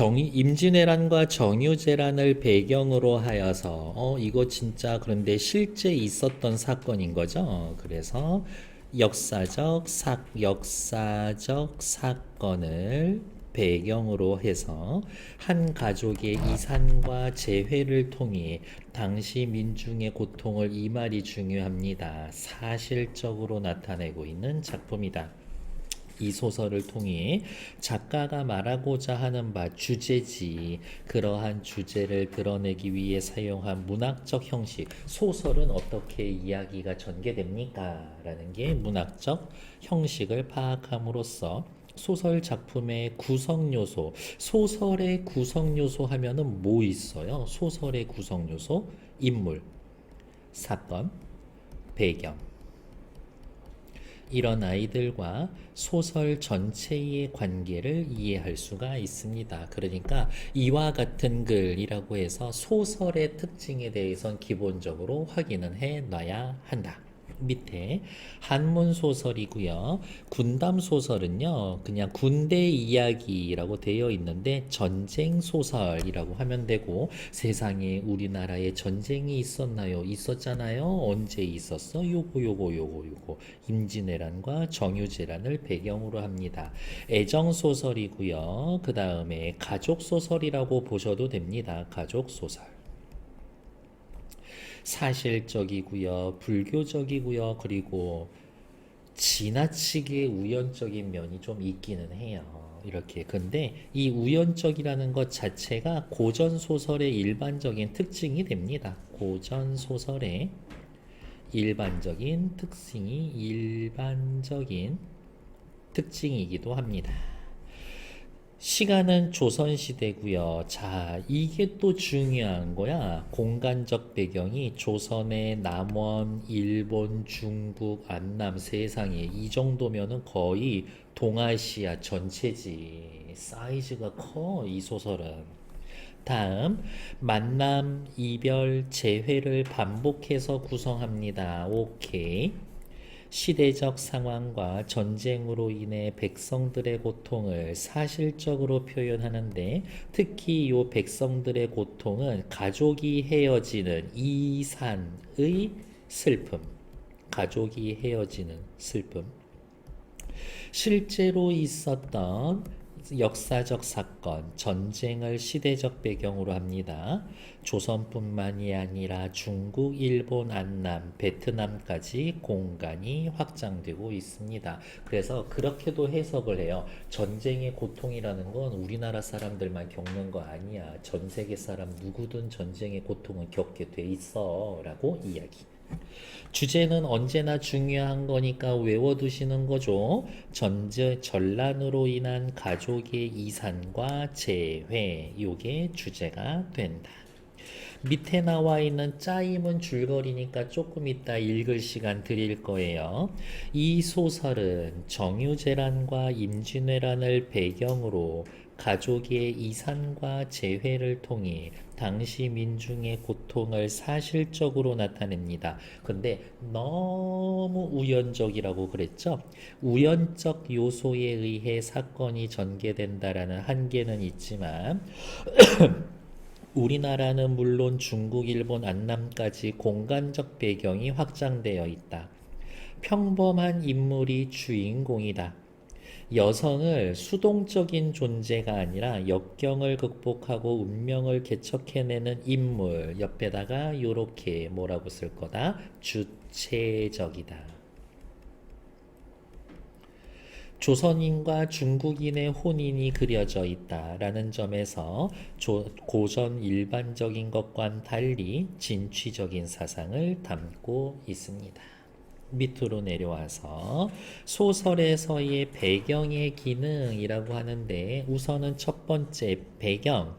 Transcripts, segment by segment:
임진왜란과 정유재란을 배경으로 하여서 이거 진짜 그런데 실제 있었던 사건인 거죠. 그래서 역사적 사건을 배경으로 해서 한 가족의 이산과 재회를 통해 당시 민중의 고통을 이 말이 중요합니다. 사실적으로 나타내고 있는 작품이다. 이 소설을 통해 작가가 말하고자 하는 바 주제지, 그러한 주제를 드러내기 위해 사용한 문학적 형식, 소설은 어떻게 이야기가 전개됩니까? 라는 게 문학적 형식을 파악함으로써 소설 작품의 구성 요소, 소설의 구성 요소 하면은 뭐 있어요? 소설의 구성 요소, 인물, 사건, 배경. 이런 아이들과 소설 전체의 관계를 이해할 수가 있습니다. 그러니까 이와 같은 글이라고 해서 소설의 특징에 대해선 기본적으로 확인은 해 놔야 한다. 밑에 한문 소설이고요. 군담 소설은요, 그냥 군대 이야기라고 되어 있는데 전쟁 소설이라고 하면 되고, 세상에 우리나라에 전쟁이 있었나요? 있었잖아요. 언제 있었어? 요거 임진왜란과 정유재란을 배경으로 합니다. 애정 소설이고요. 그 다음에 가족 소설이라고 보셔도 됩니다. 가족 소설. 사실적이고요, 불교적이고요, 그리고 지나치게 우연적인 면이 좀 있기는 해요. 이렇게. 근데 이 우연적이라는 것 자체가 고전 소설의 일반적인 특징이 됩니다. 고전 소설의 일반적인 특징이기도 합니다. 시간은 조선시대고요. 자, 이게 또 중요한 거야. 공간적 배경이 조선의 남원, 일본, 중국, 안남, 세상에 이 정도면은 거의 동아시아 전체지. 사이즈가 커, 이 소설은. 다음, 만남, 이별, 재회를 반복해서 구성합니다. 오케이. 시대적 상황과 전쟁으로 인해 백성들의 고통을 사실적으로 표현하는데, 특히 이 백성들의 고통은 가족이 헤어지는 이산의 슬픔, 가족이 헤어지는 슬픔, 실제로 있었던 역사적 사건, 전쟁을 시대적 배경으로 합니다. 조선뿐만이 아니라 중국, 일본, 안남, 베트남까지 공간이 확장되고 있습니다. 그래서 그렇게도 해석을 해요. 전쟁의 고통이라는 건 우리나라 사람들만 겪는 거 아니야. 전 세계 사람 누구든 전쟁의 고통을 겪게 돼 있어. 라고 이야기. 주제는 언제나 중요한 거니까 외워두시는 거죠. 전란으로 인한 가족의 이산과 재회, 요게 주제가 된다. 밑에 나와 있는 짜임은 줄거리니까 조금 이따 읽을 시간 드릴 거예요. 이 소설은 정유재란과 임진왜란을 배경으로 가족의 이산과 재회를 통해 당시 민중의 고통을 사실적으로 나타냅니다. 근데 너무 우연적이라고 그랬죠? 우연적 요소에 의해 사건이 전개된다라는 한계는 있지만 우리나라는 물론 중국, 일본, 안남까지 공간적 배경이 확장되어 있다. 평범한 인물이 주인공이다. 여성을 수동적인 존재가 아니라 역경을 극복하고 운명을 개척해내는 인물, 옆에다가 요렇게 뭐라고 쓸 거다? 주체적이다. 조선인과 중국인의 혼인이 그려져 있다라는 점에서 고전 일반적인 것과는 달리 진취적인 사상을 담고 있습니다. 밑으로 내려와서 소설에서의 배경의 기능이라고 하는데, 우선은 첫 번째 배경,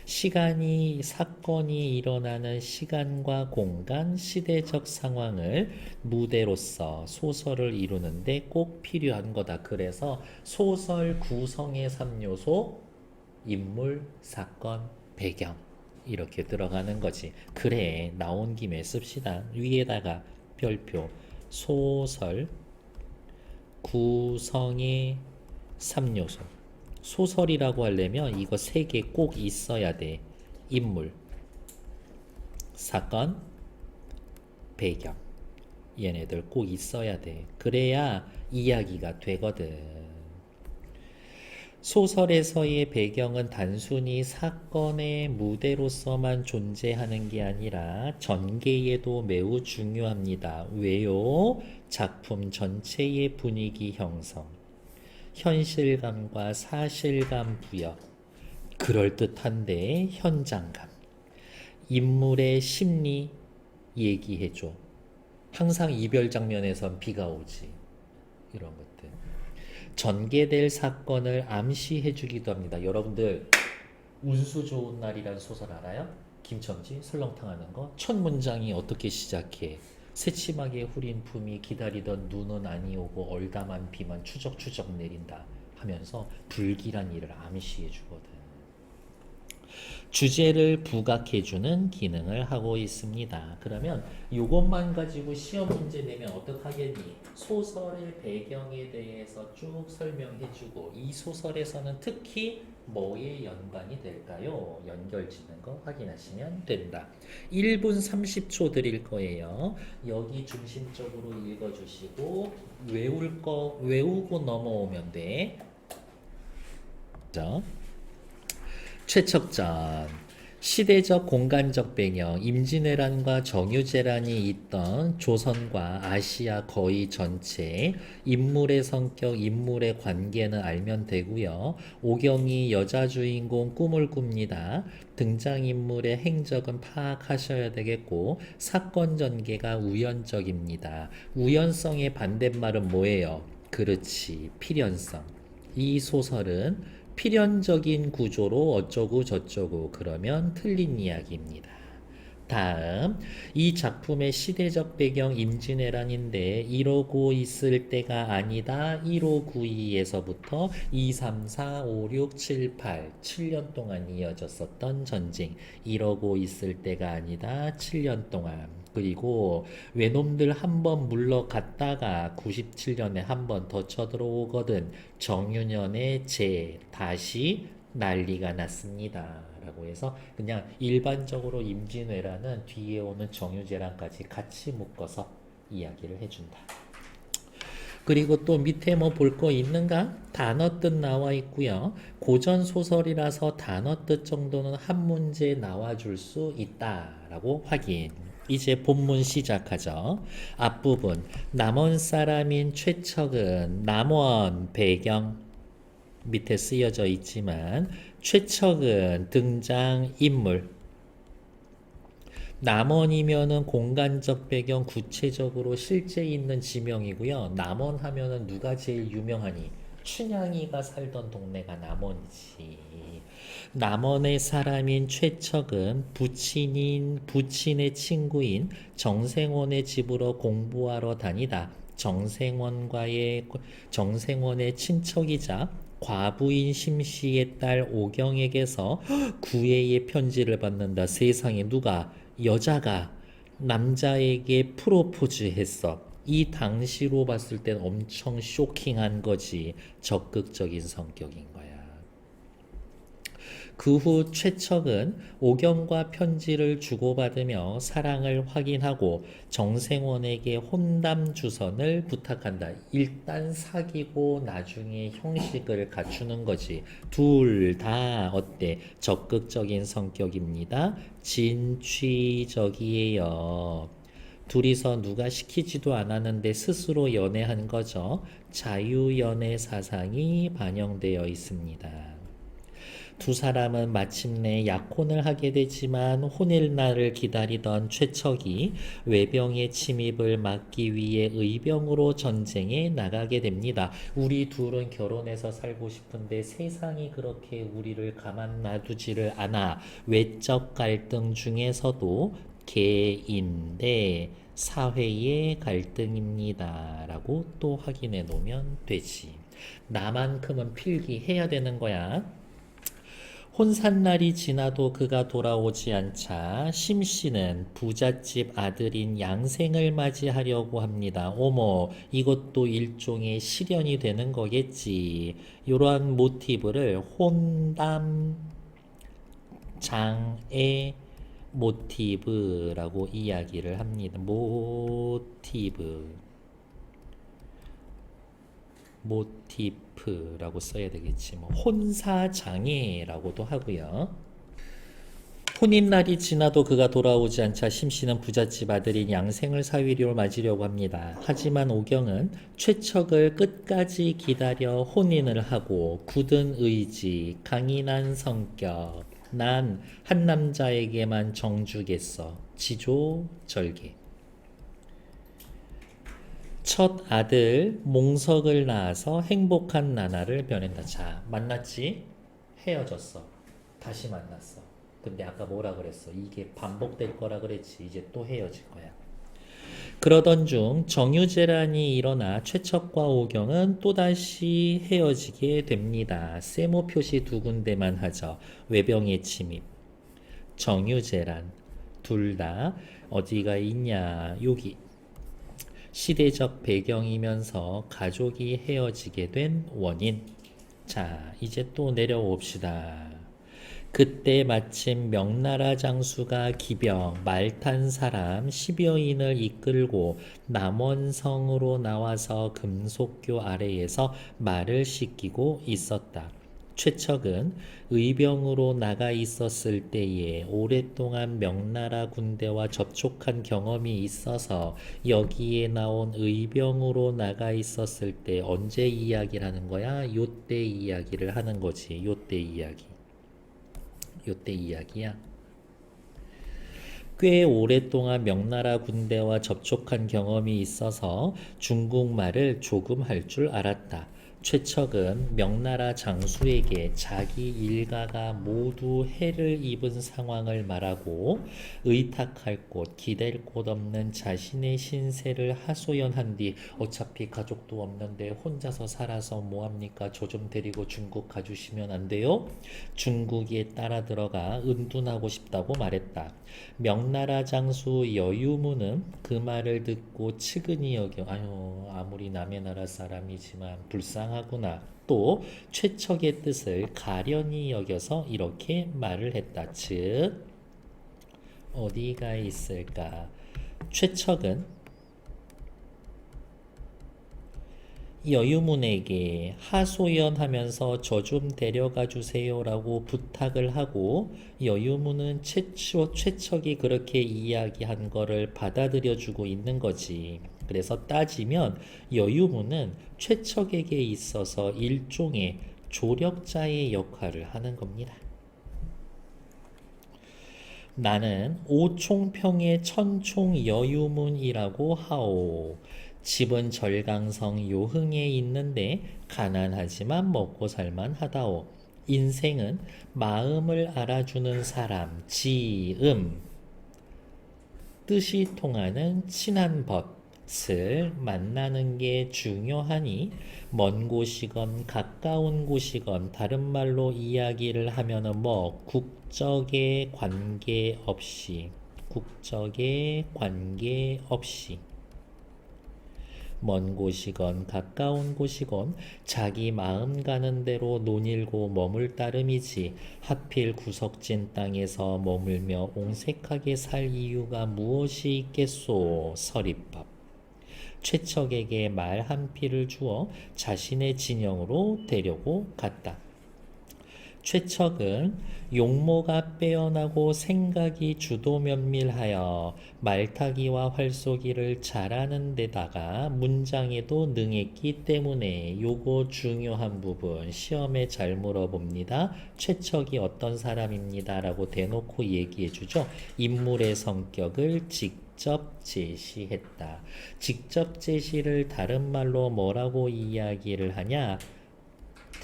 사건이 일어나는 시간과 공간, 시대적 상황을 무대로서 소설을 이루는데 꼭 필요한 거다. 그래서 소설 구성의 3요소, 인물, 사건, 배경, 이렇게 들어가는 거지. 그래, 나온 김에 씁시다. 위에다가 별표, 소설 구성의 3요소, 소설이라고 하려면 이거 세 개 꼭 있어야 돼. 인물, 사건, 배경. 얘네들 꼭 있어야 돼. 그래야 이야기가 되거든. 소설에서의 배경은 단순히 사건의 무대로서만 존재하는 게 아니라 전개에도 매우 중요합니다. 왜요? 작품 전체의 분위기 형성, 현실감과 사실감 부여, 그럴듯한데 현장감, 인물의 심리 얘기해줘. 항상 이별 장면에선 비가 오지. 이런 것들. 전개될 사건을 암시해주기도 합니다. 여러분들 운수 좋은 날이라는 소설 알아요? 김첨지 설렁탕 하는 거. 첫 문장이 어떻게 시작해? 새침하게 후린 봄이 기다리던 눈은 아니 오고 얼담한 비만 추적추적 내린다 하면서 불길한 일을 암시해 주거든. 주제를 부각해주는 기능을 하고 있습니다. 그러면 이것만 가지고 시험 문제 내면 어떡하겠니? 소설의 배경에 대해서 쭉 설명해주고 이 소설에서는 특히 뭐에 연관이 될까요? 연결 짓는 거 확인하시면 된다. 1분 30초 드릴 거예요. 여기 중심적으로 읽어주시고 외울 거 외우고 넘어오면 돼. 자. 최척전 시대적 공간적 배경 임진왜란과 정유재란이 있던 조선과 아시아 거의 전체 인물의 성격 인물의 관계는 알면 되고요. 오경이 여자 주인공 꿈을 꿉니다. 등장인물의 행적은 파악하셔야 되겠고 사건 전개가 우연적입니다. 우연성의 반대말은 뭐예요? 그렇지, 필연성. 이 소설은 필연적인 구조로 어쩌고 저쩌고 그러면 틀린 이야기입니다. 다음 이 작품의 시대적 배경 임진왜란인데 이러고 있을 때가 아니다. 1592에서부터 234, 5, 6, 7, 8 7년 동안 이어졌었던 전쟁. 이러고 있을 때가 아니다. 7년 동안. 그리고 외놈들 한 번 물러갔다가 97년에 한 번 더 쳐들어오거든. 정유년의 다시 난리가 났습니다. 라고 해서 그냥 일반적으로 임진왜란은 뒤에 오는 정유재란까지 같이 묶어서 이야기를 해준다. 그리고 또 밑에 뭐 볼 거 있는가? 단어 뜻 나와 있고요. 고전 소설이라서 단어 뜻 정도는 한 문제에 나와줄 수 있다라고 확인. 이제 본문 시작하죠. 앞부분 남원 사람인 최척은 남원 배경 밑에 쓰여져 있지만 최척은 등장 인물 남원이면은 공간적 배경 구체적으로 실제 있는 지명이고요. 남원 하면은 누가 제일 유명하니? 춘향이가 살던 동네가 남원이지. 남원의 사람인 최척은 부친의 친구인 정생원의 집으로 공부하러 다니다 정생원의 친척이자 과부인 심씨의 딸 오경에게서 구애의 편지를 받는다. 세상에 누가 여자가 남자에게 프로포즈했어. 이 당시로 봤을 땐 엄청 쇼킹한 거지. 적극적인 성격인 거야. 그 후 최척은 오경과 편지를 주고받으며 사랑을 확인하고 정생원에게 혼담 주선을 부탁한다. 일단 사귀고 나중에 형식을 갖추는 거지. 둘 다 어때? 적극적인 성격입니다. 진취적이에요. 둘이서 누가 시키지도 않았는데 스스로 연애한 거죠. 자유연애 사상이 반영되어 있습니다. 두 사람은 마침내 약혼을 하게 되지만 혼일날을 기다리던 최척이 외병의 침입을 막기 위해 의병으로 전쟁에 나가게 됩니다. 우리 둘은 결혼해서 살고 싶은데 세상이 그렇게 우리를 가만 놔두지를 않아. 외적 갈등 중에서도 개인대 사회의 갈등입니다. 라고 또 확인해 놓으면 되지. 나만큼은 필기해야 되는 거야. 혼산날이 지나도 그가 돌아오지 않자 심씨는 부잣집 아들인 양생을 맞이하려고 합니다. 어머, 이것도 일종의 실현이 되는 거겠지. 이러한 모티브를 혼담장애 모티브라고 이야기를 합니다. 모티프라고 써야 되겠지. 뭐 혼사장애라고도 하고요. 혼인날이 지나도 그가 돌아오지 않자 심씨는 부잣집 아들인 양생을 사위로 맞으려고 합니다. 하지만 오경은 최척을 끝까지 기다려 혼인을 하고 굳은 의지, 강인한 성격, 난 한 남자에게만 정주겠어. 지조절개. 첫 아들 몽석을 낳아서 행복한 나날을 보낸다. 자, 만났지? 헤어졌어. 다시 만났어. 근데 아까 뭐라 그랬어? 이게 반복될 거라 그랬지. 이제 또 헤어질 거야. 그러던 중 정유재란이 일어나 최척과 오경은 또다시 헤어지게 됩니다. 세모 표시 두 군데만 하죠. 외병의 침입, 정유재란. 둘 다 어디가 있냐? 여기. 시대적 배경이면서 가족이 헤어지게 된 원인. 자, 이제 또 내려옵시다. 그때 마침 명나라 장수가 기병 말탄 사람 10여인을 이끌고 남원성으로 나와서 금속교 아래에서 말을 씻기고 있었다. 최척은 의병으로 나가 있었을 때에 오랫동안 명나라 군대와 접촉한 경험이 있어서 여기에 나온 의병으로 나가 있었을 때 언제 이야기를 하는 거야? 요때 이야기를 하는 거지. 요때 이야기. 요때 이야기야. 꽤 오랫동안 명나라 군대와 접촉한 경험이 있어서 중국말을 조금 할 줄 알았다. 최척은 명나라 장수에게 자기 일가가 모두 해를 입은 상황을 말하고 의탁할 곳, 기댈 곳 없는 자신의 신세를 하소연한 뒤 어차피 가족도 없는데 혼자서 살아서 뭐합니까? 저 좀 데리고 중국 가주시면 안 돼요? 중국에 따라 들어가 은둔하고 싶다고 말했다. 명나라 장수 여유무는 그 말을 듣고 측은히 여겨 아유 아무리 남의 나라 사람이지만 불쌍하구나. 또 최척의 뜻을 가련히 여겨서 이렇게 말을 했다. 즉 어디가 있을까? 최척은 여유문에게 하소연하면서 저 좀 데려가 주세요라고 부탁을 하고 여유문은 최척이 그렇게 이야기한 거를 받아들여 주고 있는 거지. 그래서 따지면 여유문은 최척에게 있어서 일종의 조력자의 역할을 하는 겁니다. 나는 오총평의 천총 여유문이라고 하오. 집은 절강성 요흥에 있는데 가난하지만 먹고 살만하다오. 인생은 마음을 알아주는 사람, 지음, 뜻이 통하는 친한 벗을 만나는 게 중요하니 먼 곳이건 가까운 곳이건 다른 말로 이야기를 하면은 뭐 국적에 관계없이 먼 곳이건 가까운 곳이건 자기 마음 가는 대로 논일고 머물 따름이지 하필 구석진 땅에서 머물며 옹색하게 살 이유가 무엇이 있겠소. 서리법. 최척에게 말 한 피를 주어 자신의 진영으로 데려고 갔다. 최척은 용모가 빼어나고 생각이 주도면밀하여 말타기와 활쏘기를 잘하는 데다가 문장에도 능했기 때문에 요거 중요한 부분 시험에 잘 물어봅니다. 최척이 어떤 사람입니다 라고 대놓고 얘기해 주죠. 인물의 성격을 직접 제시했다. 직접 제시를 다른 말로 뭐라고 이야기를 하냐?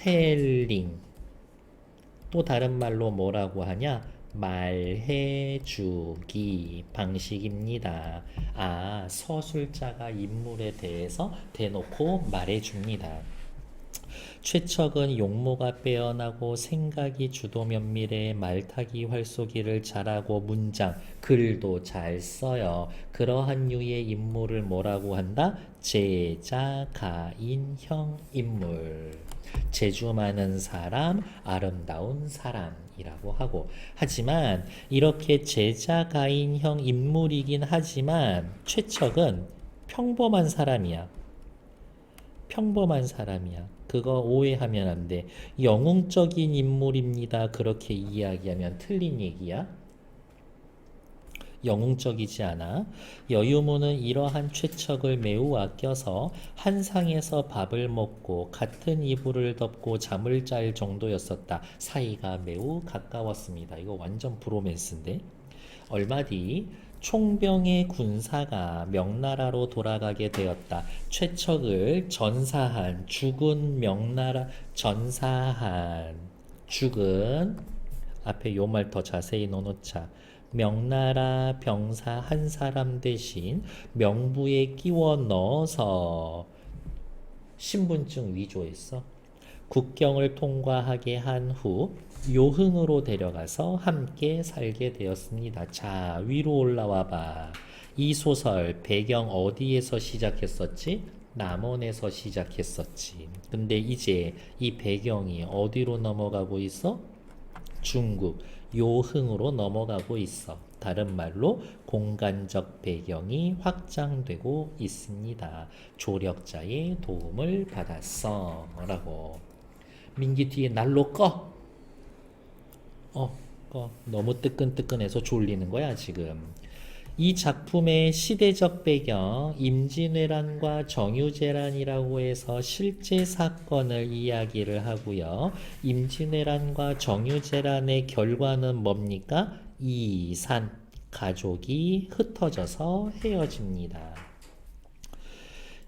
텔링. 또 다른 말로 뭐라고 하냐? 말해주기 방식입니다. 아, 서술자가 인물에 대해서 대놓고 말해줍니다. 최척은 용모가 빼어나고 생각이 주도 면밀해 말타기 활쏘기를 잘하고 문장, 글도 잘 써요. 그러한 류의 인물을 뭐라고 한다? 제자, 가인, 형, 인물. 재주 많은 사람, 아름다운 사람이라고 하고. 하지만 이렇게 제자, 가인, 형, 인물이긴 하지만 최척은 평범한 사람이야. 평범한 사람이야. 그거 오해하면 안 돼. 영웅적인 인물입니다. 그렇게 이야기하면 틀린 얘기야. 영웅적이지 않아. 여유무는 이러한 최척을 매우 아껴서 한 상에서 밥을 먹고 같은 이불을 덮고 잠을 잘 정도였었다. 사이가 매우 가까웠습니다. 이거 완전 브로맨스인데. 얼마 뒤 총병의 군사가 명나라로 돌아가게 되었다. 최척을 전사한 죽은 명나라 전사한 죽은 앞에 요 말 더 자세히 넣어놓자. 명나라 병사 한 사람 대신 명부에 끼워 넣어서 신분증 위조했어. 국경을 통과하게 한 후 요흥으로 데려가서 함께 살게 되었습니다. 자, 위로 올라와 봐. 이 소설 배경 어디에서 시작했었지? 남원에서 시작했었지. 근데 이제 이 배경이 어디로 넘어가고 있어? 중국 요흥으로 넘어가고 있어. 다른 말로 공간적 배경이 확장되고 있습니다. 조력자의 도움을 받았어 라고. 민기 뒤에 난로 꺼. 꺼. 너무 뜨끈뜨끈해서 졸리는 거야 지금. 이 작품의 시대적 배경, 임진왜란과 정유재란이라고 해서 실제 사건을 이야기를 하고요. 임진왜란과 정유재란의 결과는 뭡니까? 이산, 가족이 흩어져서 헤어집니다.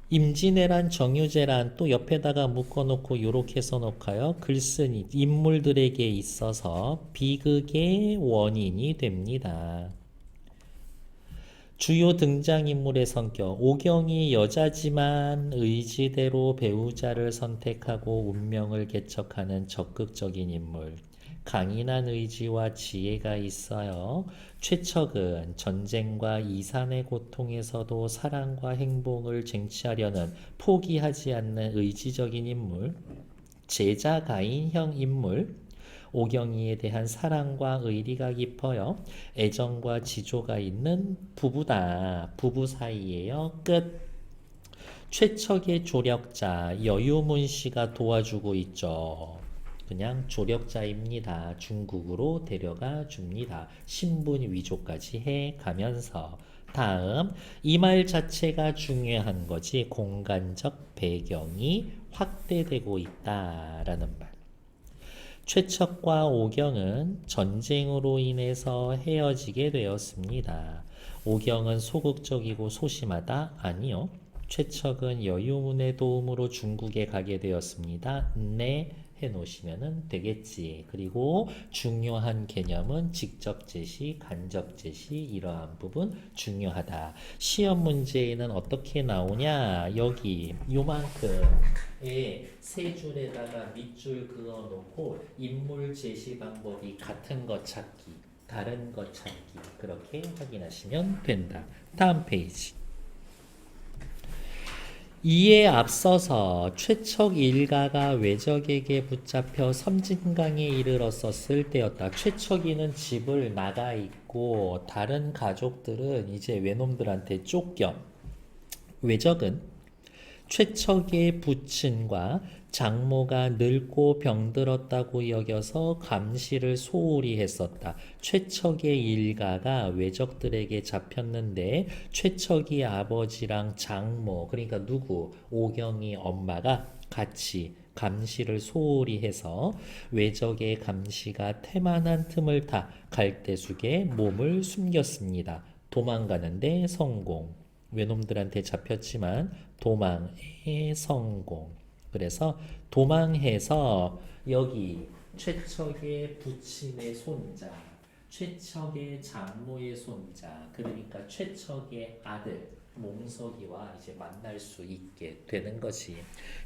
임진왜란, 정유재란 또 옆에다가 묶어놓고 요렇게 써놓고요. 글쓴이 인물들에게 있어서 비극의 원인이 됩니다. 주요 등장인물의 성격. 오경이 여자지만 의지대로 배우자를 선택하고 운명을 개척하는 적극적인 인물. 강인한 의지와 지혜가 있어요. 최척은 전쟁과 이산의 고통에서도 사랑과 행복을 쟁취하려는 포기하지 않는 의지적인 인물. 제자 가인형 인물. 오경이에 대한 사랑과 의리가 깊어요. 애정과 지조가 있는 부부다. 부부 사이예요. 끝. 최척의 조력자 여유문 씨가 도와주고 있죠. 그냥 조력자입니다. 중국으로 데려가 줍니다. 신분 위조까지 해 가면서. 다음, 이 말 자체가 중요한 거지. 공간적 배경이 확대되고 있다라는 말. 최척과 오경은 전쟁으로 인해서 헤어지게 되었습니다. 오경은 소극적이고 소심하다? 아니요. 최척은 여유문의 도움으로 중국에 가게 되었습니다. 네, 해놓으시면 되겠지. 그리고 중요한 개념은 직접 제시, 간접 제시 이러한 부분 중요하다. 시험 문제에는 어떻게 나오냐? 여기 요만큼의 세 줄에다가 밑줄 그어놓고 인물 제시 방법이 같은 것 찾기, 다른 것 찾기 그렇게 확인하시면 된다. 다음 페이지. 이에 앞서서 최척 일가가 외적에게 붙잡혀 섬진강에 이르렀었을 때였다. 최척이는 집을 나가 있고 다른 가족들은 이제 외놈들한테 쫓겨. 외적은 최척의 부친과 장모가 늙고 병들었다고 여겨서 감시를 소홀히 했었다. 최척의 일가가 외적들에게 잡혔는데 최척이 아버지랑 장모, 그러니까 누구? 오경이 엄마가 같이 감시를 소홀히 해서 외적의 감시가 태만한 틈을 타 갈대숙에 몸을 숨겼습니다. 도망가는데 성공. 외놈들한테 잡혔지만 도망에 성공. 그래서 도망해서 여기 최척의 부친의 손자, 최척의 장모의 손자, 그러니까 최척의 아들, 몽석이와 이제 만날 수 있게 되는 거지.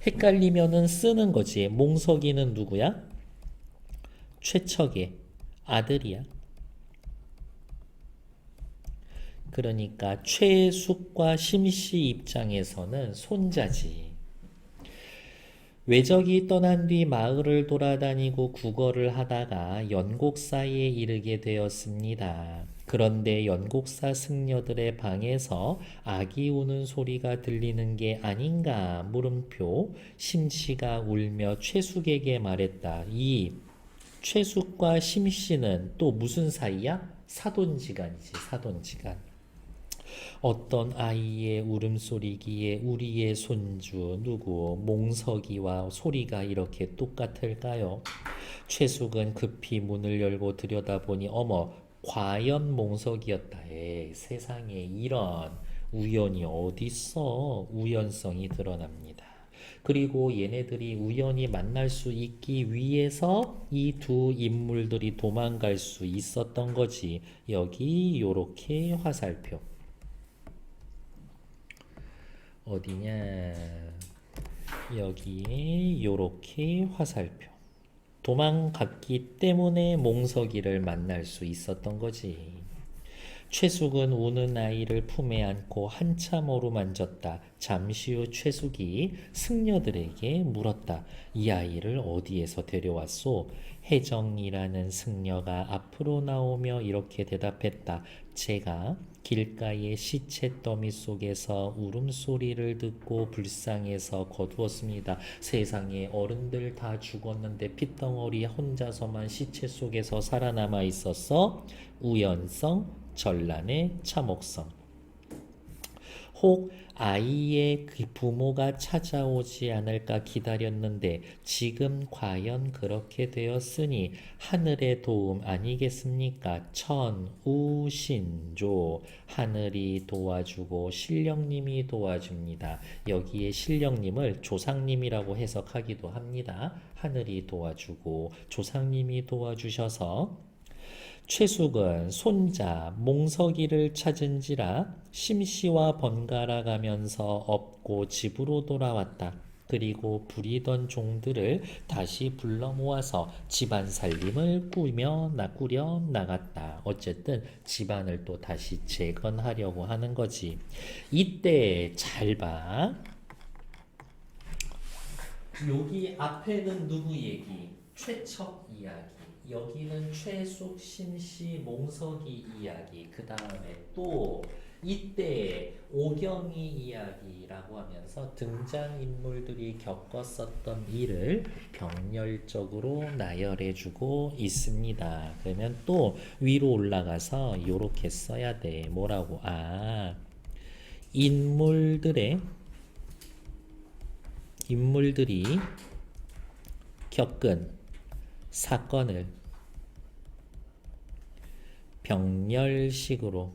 헷갈리면은 쓰는 거지. 몽석이는 누구야? 최척의 아들이야. 그러니까 최숙과 심씨 입장에서는 손자지. 외적이 떠난 뒤 마을을 돌아다니고 구걸을 하다가 연곡사에 이르게 되었습니다. 그런데 연곡사 승려들의 방에서 아기 우는 소리가 들리는 게 아닌가 물음표. 심씨가 울며 최숙에게 말했다. 이 최숙과 심씨는 또 무슨 사이야? 사돈지간이지, 사돈지간. 어떤 아이의 울음소리기에 우리의 손주 누구 몽석이와 소리가 이렇게 똑같을까요? 최숙은 급히 문을 열고 들여다보니 어머 과연 몽석이었다. 세상에 이런 우연이 어딨어. 우연성이 드러납니다. 그리고 얘네들이 우연히 만날 수 있기 위해서 이 두 인물들이 도망갈 수 있었던 거지. 여기 요렇게 화살표. 어디냐? 여기에 요렇게 화살표. 도망갔기 때문에 몽석이를 만날 수 있었던 거지. 최숙은 우는 아이를 품에 안고 한참 어루만졌다. 잠시 후 최숙이 승려들에게 물었다. 이 아이를 어디에서 데려왔소? 혜정이라는 승려가 앞으로 나오며 이렇게 대답했다. 제가 길가의 시체 더미 속에서 울음소리를 듣고 불쌍해서 거두었습니다. 세상에 어른들 다 죽었는데 핏덩어리 혼자서만 시체 속에서 살아남아 있었어? 우연성, 전란의 참혹성. 혹 아이의 그 부모가 찾아오지 않을까 기다렸는데 지금 과연 그렇게 되었으니 하늘의 도움 아니겠습니까? 천우신조. 하늘이 도와주고 신령님이 도와줍니다. 여기에 신령님을 조상님이라고 해석하기도 합니다. 하늘이 도와주고 조상님이 도와주셔서 최숙은 손자 몽석이를 찾은지라 심씨와 번갈아 가면서 업고 집으로 돌아왔다. 그리고 부리던 종들을 다시 불러 모아서 집안 살림을 꾸려 나갔다. 어쨌든 집안을 또 다시 재건하려고 하는 거지. 이때 잘 봐. 여기 앞에는 누구 얘기? 최척 이야기. 여기는 최숙, 심씨, 몽석이 이야기. 그 다음에 또 이때 오경이 이야기라고 하면서 등장인물들이 겪었었던 일을 병렬적으로 나열해주고 있습니다. 그러면 또 위로 올라가서 이렇게 써야 돼. 뭐라고? 인물들이 겪은 사건을 병렬식으로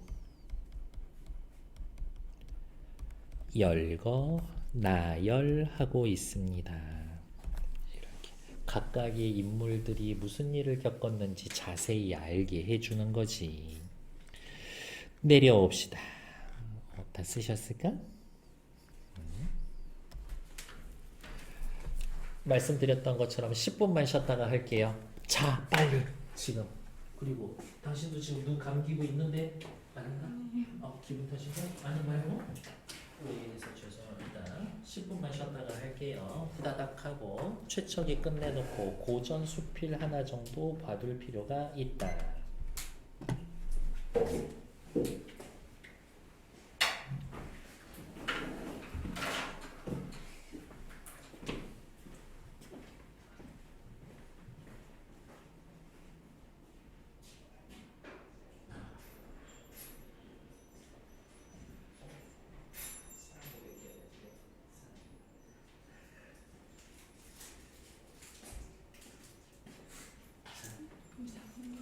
열거 나열하고 있습니다. 이렇게 각각의 인물들이 무슨 일을 겪었는지 자세히 알게 해주는 거지. 내려옵시다. 다 쓰셨을까? 말씀드렸던 것처럼 10분만 쉬었다가 할게요. 자, 빨리 지금. 그리고 당신도 지금 눈 감기고 있는데 아닌가? 기분 탓인가? 아니 말고? 오해해서 죄송합니다. 10분만 쉬었다가 할게요. 후다닥 하고 최척이 끝내놓고 고전 수필 하나 정도 봐둘 필요가 있다.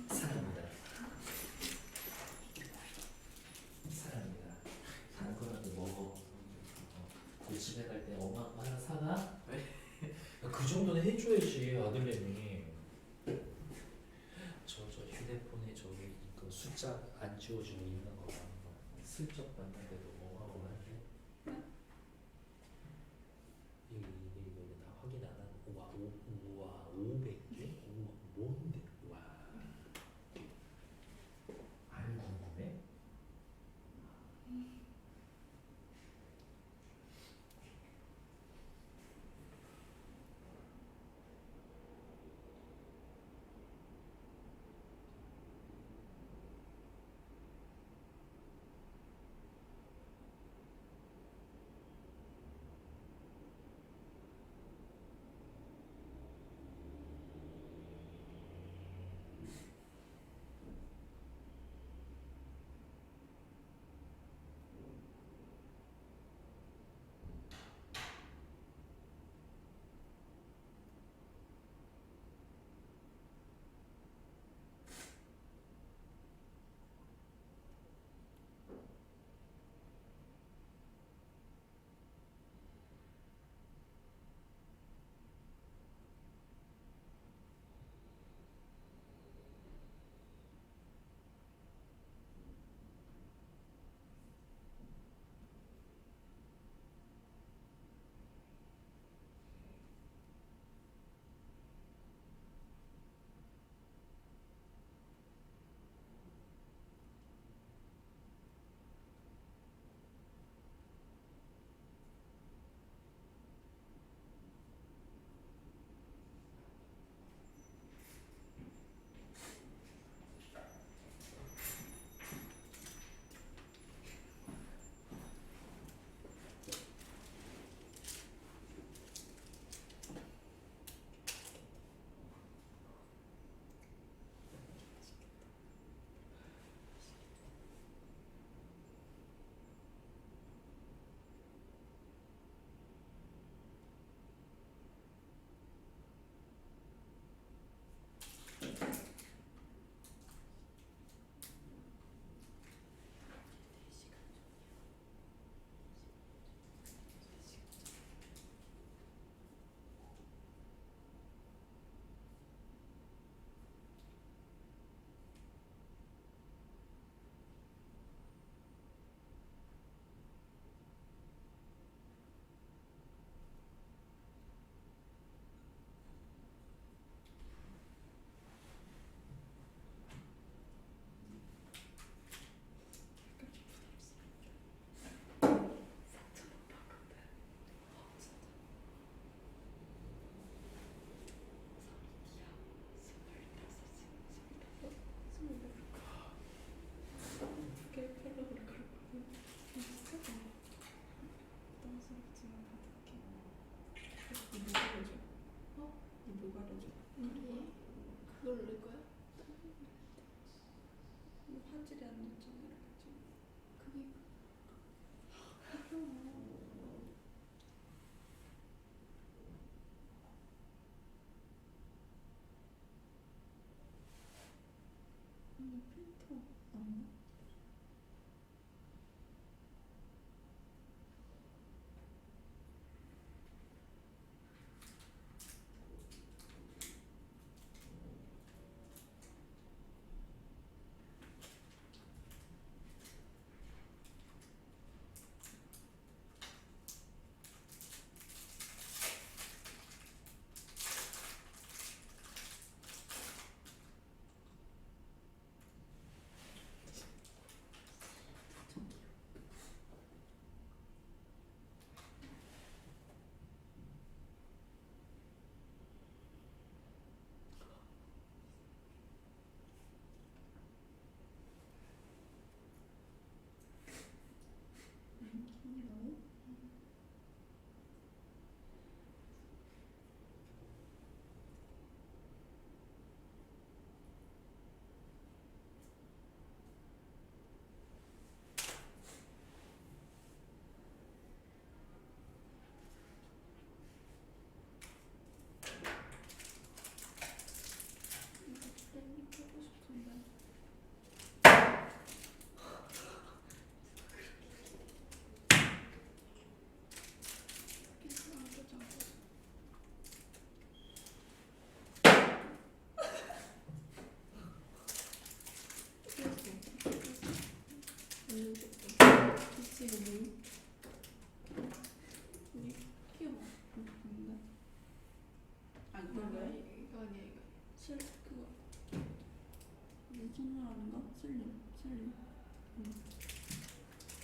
사랑합니다. 사랑합니다. 단 거라도 먹어. 집에 갈 때 엄마 거 하나 사가? 그 정도는 해줘야지 아들내미. 저 휴대폰에 저기 그 숫자 안 지워지고 있는 거 슬쩍 봤는데도 뭐 하고 하는데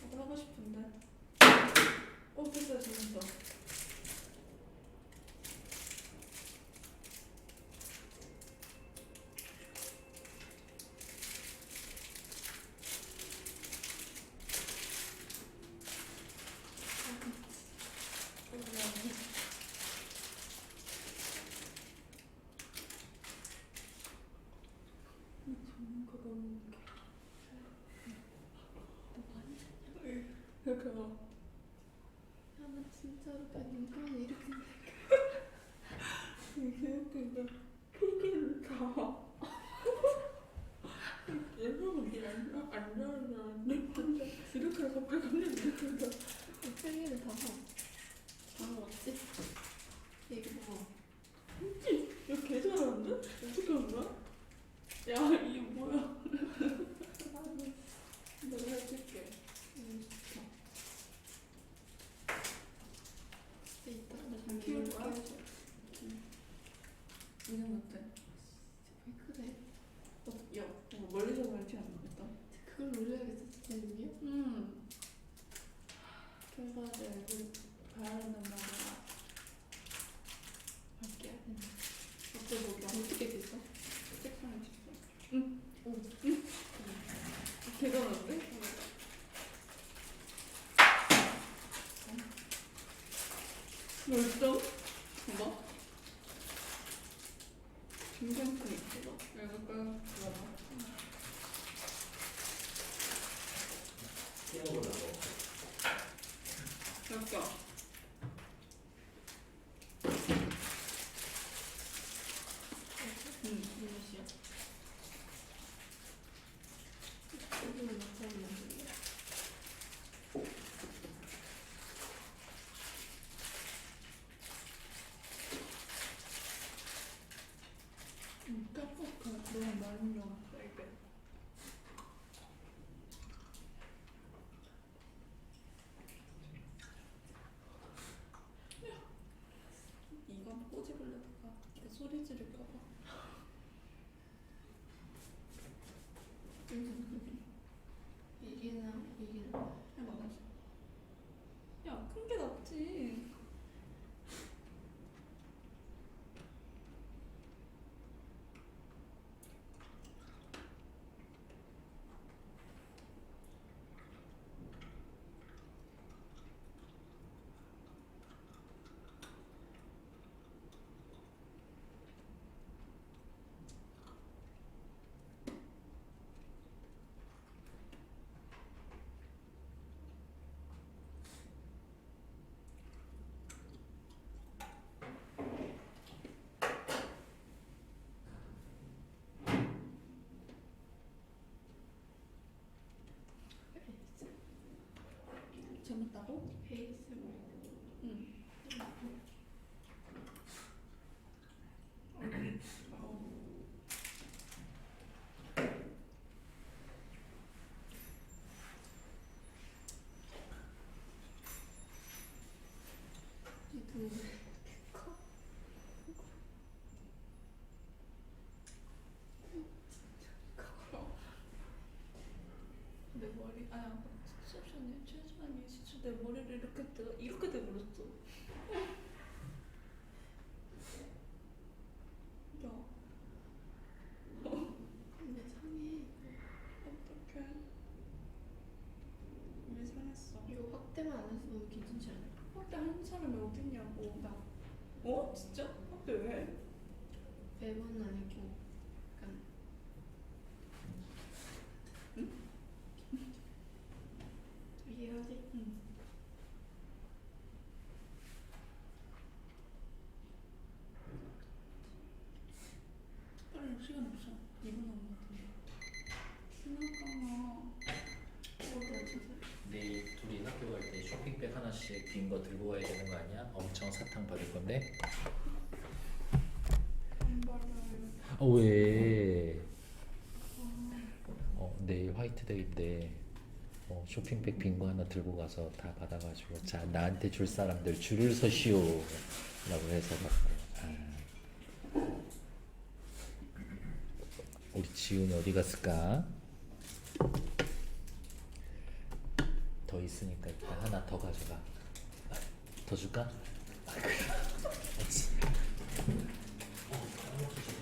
나도 하고 싶은데. 됐어, 재밌어. 그거. 야, 나 진짜로 그냥 눈가에 이렇게 그러니까 크기는 다. 얘는 네안 잘하는데 이렇게 해서 갑자기 이렇게 셀리를 다 하. 다 왔지? 얘기 뭐? 야개 잘하는데? 어떻게 한 거야? 야 이게 뭐야? 내가 해줄게. 이따 잘 키울 거야? 인형 같아. 왜 그래? 야, 멀리서 보면 티 안 나겠다. 그걸 노려야겠어, 재능이야? 평소에 얼굴 봐야 된단 말이야. 할게. 어때 보기 어떻게 됐어? 책상에 있어. 오. 대단한데? 열정? 봐봐. 굉장히 이쁘다. 읽을까요? 봐봐. 열정. 무엇이야? 이거는 어떤 맛이야? 깜빡하 너무 많이 넣었어 이게. 이건 꼬집으려다가 내 소리 지를까봐. 이게나 해봐 다시. 야, 큰 게 낫지. 아니야 리셉션에 최소한이 진짜 내 머리를 이렇게 돼버렸어. 야 근데 상해. 어떡해. 왜 상했어? 이거 확대만 안 해서 괜찮지 않아? 확대 하는 사람이 어딨냐고. 나 어? 진짜? 확대 왜? 100원은 아니고 약간 이해하지? 응. 빨리 시간 없어. 2분 남은 것 같은데. 신나잖아. 어디야 진짜? 내일 둘이 학교 갈 때 쇼핑백 하나씩 빈 거 들고 가야 되는 거 아니야? 엄청 사탕 받을 건데. 안 발라요. 왜? 내일 화이트데이인데 쇼핑백 빈 거 하나 들고 가서 다 받아가지고 자 나한테 줄 사람들 줄을 서시오 라고 해서 받고. 우리 지훈이 어디 갔을까? 더 있으니까 일단 하나 더 가져가. 더 줄까? 그래.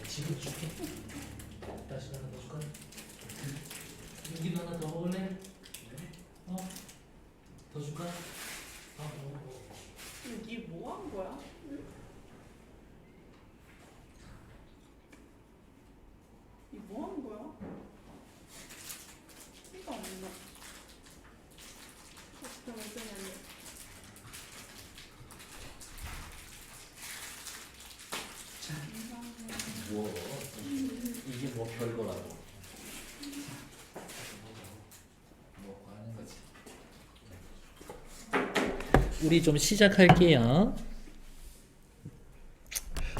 지금 줄게. 다시 하나 더 줄까? 여기도 하나 더 먹을래? 더 줄까? 근데 니 뭐 한 거야? 응? 니 뭐 한 거야? 티가 안 나. 어떤 의견이 아니야? 이상해. 뭐 이게 뭐 별거라고. 뭐 하는 거지. 우리 좀 시작할게요.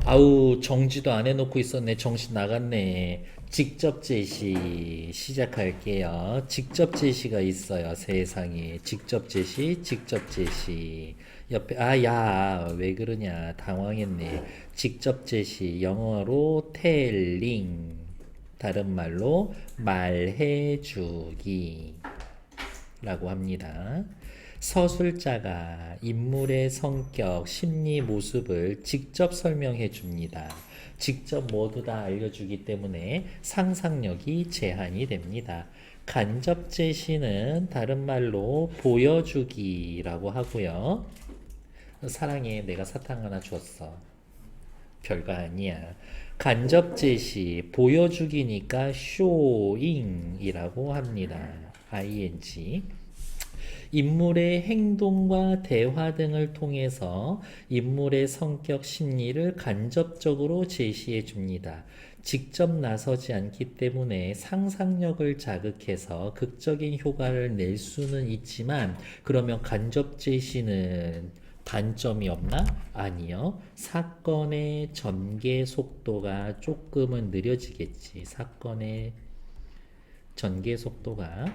아우 정지도 안 해놓고 있었네. 정신 나갔네. 직접 제시 시작할게요. 직접 제시가 있어요. 세상에 직접 제시, 직접 제시. 옆에 야 왜 그러냐 당황했네. 직접 제시 영어로 telling, 다른 말로 말해주기 라고 합니다. 서술자가 인물의 성격, 심리 모습을 직접 설명해 줍니다. 직접 모두 다 알려주기 때문에 상상력이 제한이 됩니다. 간접 제시는 다른 말로 보여주기라고 하고요. 사랑해, 내가 사탕 하나 줬어. 별거 아니야. 간접 제시, 보여주기니까 showing이라고 합니다. ing. 인물의 행동과 대화 등을 통해서 인물의 성격, 심리를 간접적으로 제시해 줍니다. 직접 나서지 않기 때문에 상상력을 자극해서 극적인 효과를 낼 수는 있지만, 그러면 간접 제시는 단점이 없나? 아니요. 사건의 전개 속도가 조금은 느려지겠지. 사건의 전개 속도가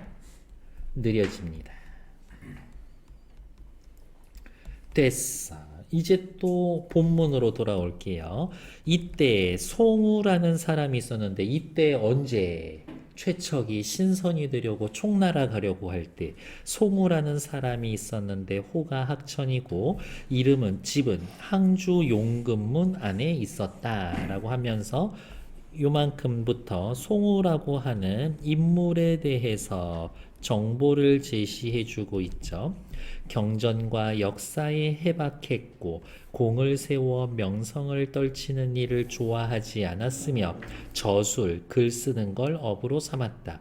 느려집니다. 됐어. 이제 또 본문으로 돌아올게요. 이때 송우라는 사람이 있었는데, 이때 언제 최척이 신선이 되려고 총나라 가려고 할 때 송우라는 사람이 있었는데 호가 학천이고 이름은 집은 항주 용금문 안에 있었다라고 하면서 요만큼부터 송우라고 하는 인물에 대해서 정보를 제시해 주고 있죠. 경전과 역사에 해박했고 공을 세워 명성을 떨치는 일을 좋아하지 않았으며 저술, 글 쓰는 걸 업으로 삼았다.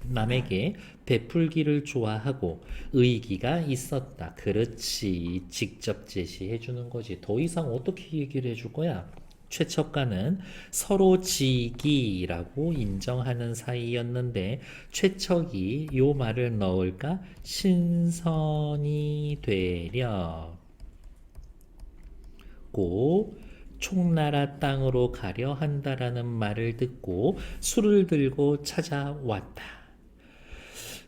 남에게 베풀기를 좋아하고 의기가 있었다. 그렇지. 직접 제시해 주는 거지. 더 이상 어떻게 얘기를 해줄 거야? 최척과는 서로 지기라고 인정하는 사이였는데 최척이 요 말을 넣을까? 신선이 되려고 총나라 땅으로 가려 한다라는 말을 듣고 술을 들고 찾아왔다.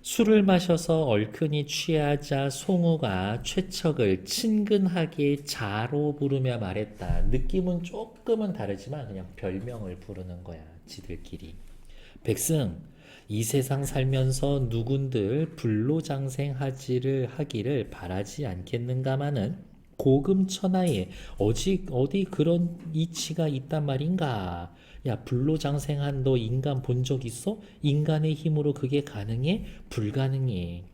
술을 마셔서 얼큰이 취하자 송우가 최척을 친근하게 자로 부르며 말했다. 느낌은 조금은 다르지만 그냥 별명을 부르는 거야. 지들끼리. 백승, 이 세상 살면서 누군들 하기를 바라지 않겠는가마는 고금천하에 어디 그런 이치가 있단 말인가? 야, 불로장생한 너 인간 본 적 있어? 인간의 힘으로 그게 가능해? 불가능해.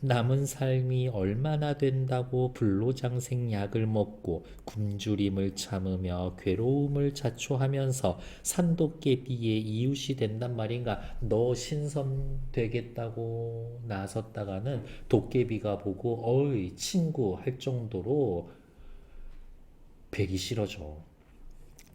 남은 삶이 얼마나 된다고 불로장생 약을 먹고 굶주림을 참으며 괴로움을 자초하면서 산도깨비의 이웃이 된단 말인가? 너 신선 되겠다고 나섰다가는 도깨비가 보고 어이 친구 할 정도로 배기 싫어져.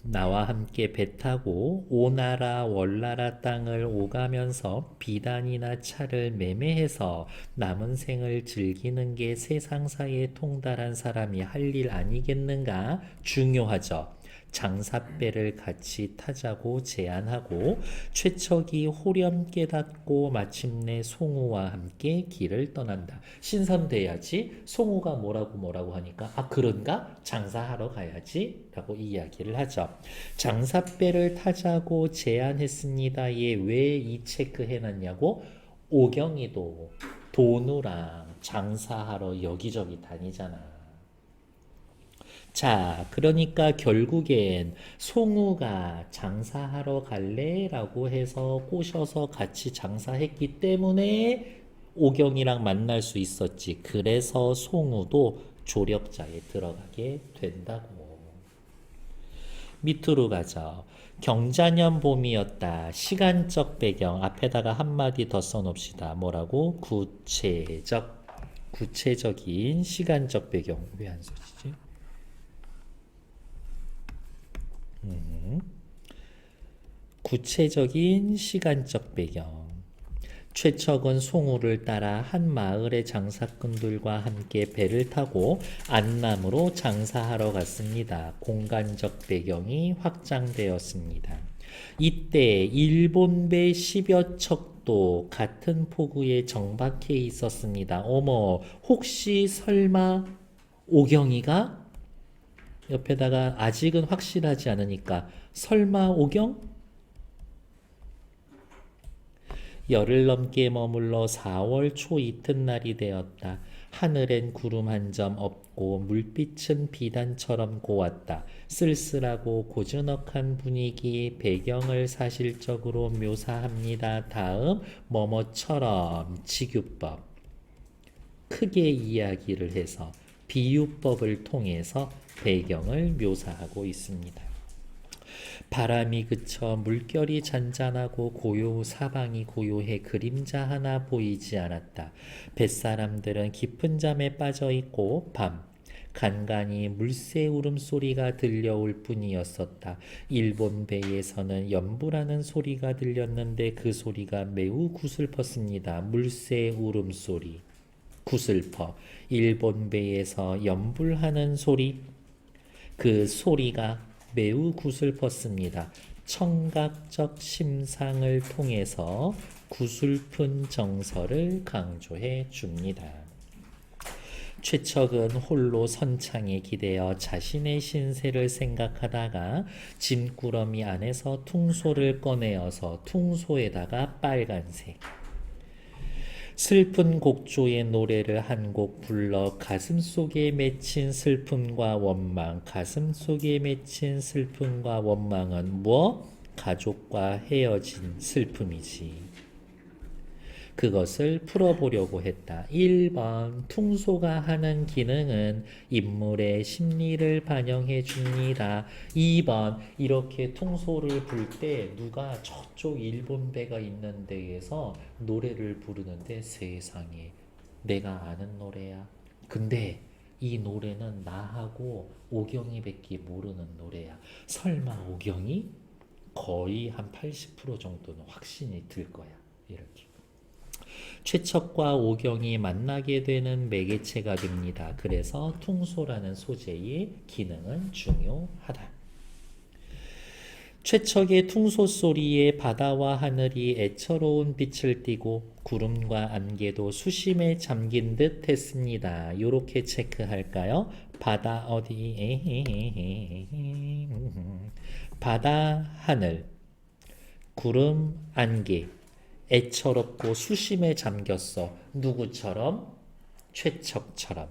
나와 함께 배 타고 오나라 월나라 땅을 오가면서 비단이나 차를 매매해서 남은 생을 즐기는 게 세상사에 통달한 사람이 할 일 아니겠는가? 중요하죠. 장사배를 같이 타자고 제안하고 최척이 호렴 깨닫고 마침내 송우와 함께 길을 떠난다. 신선돼야지. 송우가 뭐라고 하니까 아 그런가? 장사하러 가야지 라고 이야기를 하죠. 장사배를 타자고 제안했습니다에 왜 이 체크 해놨냐고? 오경이도 도누랑 장사하러 여기저기 다니잖아. 자, 그러니까 결국엔 송우가 장사하러 갈래? 라고 해서 꼬셔서 같이 장사했기 때문에 오경이랑 만날 수 있었지. 그래서 송우도 조력자에 들어가게 된다고. 밑으로 가죠. 경자년 봄이었다. 시간적 배경 앞에다가 한마디 더 써놓읍시다. 뭐라고? 구체적인 시간적 배경. 왜 안 써지지? 구체적인 시간적 배경. 최척은 송우를 따라 한 마을의 장사꾼들과 함께 배를 타고 안남으로 장사하러 갔습니다. 공간적 배경이 확장되었습니다. 이때 일본배 10여 척도 같은 포구에 정박해 있었습니다. 어머, 혹시 설마 오경이가? 옆에다가 아직은 확실하지 않으니까 설마 오경? 열흘 넘게 머물러 4월 초 이튿날이 되었다. 하늘엔 구름 한 점 없고 물빛은 비단처럼 고왔다. 쓸쓸하고 고즈넉한 분위기 배경을 사실적으로 묘사합니다. 다음 뭐뭐처럼 직유법. 크게 이야기를 해서 비유법을 통해서 배경을 묘사하고 있습니다. 바람이 그쳐 물결이 잔잔하고 사방이 고요해 그림자 하나 보이지 않았다. 뱃사람들은 깊은 잠에 빠져 있고 밤 간간히 물새 울음소리가 들려올 뿐이었었다. 일본 배에서는 연부라는 소리가 들렸는데 그 소리가 매우 구슬펐습니다. 물새 울음소리 구슬퍼. 일본 배에서 연불하는 소리, 그 소리가 매우 구슬펐습니다. 청각적 심상을 통해서 구슬픈 정서를 강조해 줍니다. 최척은 홀로 선창에 기대어 자신의 신세를 생각하다가 짐꾸러미 안에서 퉁소를 꺼내어서 퉁소에다가 빨간색 슬픈 곡조의 노래를 한 곡 불러 가슴속에 맺힌 슬픔과 원망. 가슴속에 맺힌 슬픔과 원망은 무엇? 가족과 헤어진 슬픔이지. 그것을 풀어보려고 했다. 1번 퉁소가 하는 기능은 인물의 심리를 반영해 줍니다. 2번 이렇게 퉁소를 불 때 누가 저쪽 일본 배가 있는 데에서 노래를 부르는데 세상에 내가 아는 노래야. 근데 이 노래는 나하고 오경이 밖에 모르는 노래야. 설마 오경이? 거의 한 80% 정도는 확신이 들 거야. 이렇게. 최척과 오경이 만나게 되는 매개체가 됩니다. 그래서 퉁소라는 소재의 기능은 중요하다. 최척의 퉁소 소리에 바다와 하늘이 애처로운 빛을 띠고 구름과 안개도 수심에 잠긴 듯 했습니다. 요렇게 체크할까요? 바다 바다 하늘 구름 안개 애처롭고 수심에 잠겼어. 누구처럼? 최척처럼.